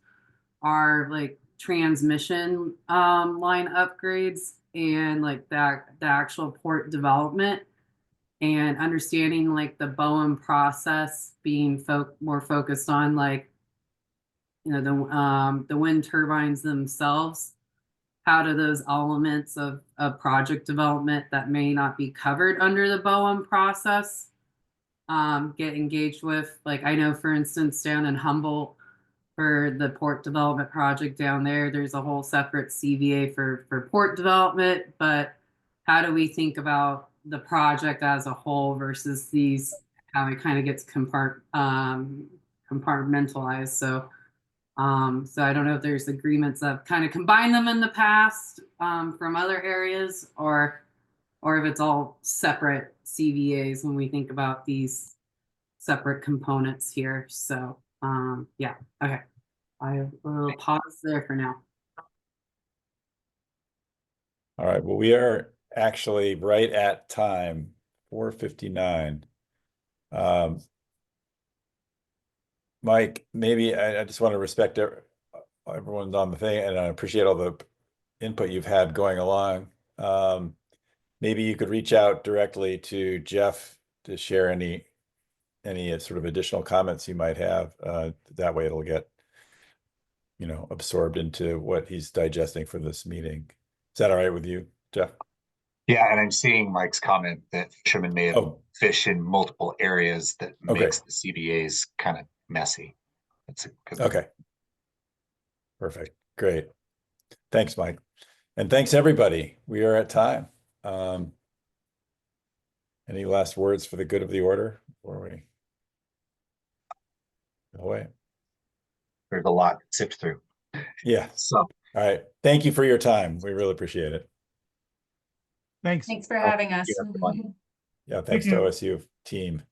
are like transmission line upgrades and like the actual port development, and understanding like the BOEM process being more focused on like, the wind turbines themselves. How do those elements of project development that may not be covered under the BOEM process get engaged with? Like, I know, for instance, down in Humboldt, for the port development project down there, there's a whole separate CVA for port development, but how do we think about the project as a whole versus how it kind of gets compartmentalized? So I don't know if there's agreements that kind of combine them in the past from other areas, or if it's all separate CVAs when we think about these separate components here. So yeah, okay. I will pause there for now. All right, well, we are actually right at time, 4:59. Mike, maybe I just want to respect everyone's on the thing, and I appreciate all the input you've had going along. Maybe you could reach out directly to Jeff to share any sort of additional comments you might have. That way it'll get you know, absorbed into what he's digesting for this meeting. Is that all right with you, Jeff? Yeah, and I'm seeing Mike's comment that fishermen may have fish in multiple areas that makes the CBAs kind of messy. That's a good one. Okay. Perfect. Great. Thanks, Mike. And thanks, everybody. We are at time. Any last words for the good of the order before we go away? There's a lot to sift through. Yeah. So, all right. Thank you for your time. We really appreciate it. Thanks. Thanks for having us. Yeah, thanks to OSU team.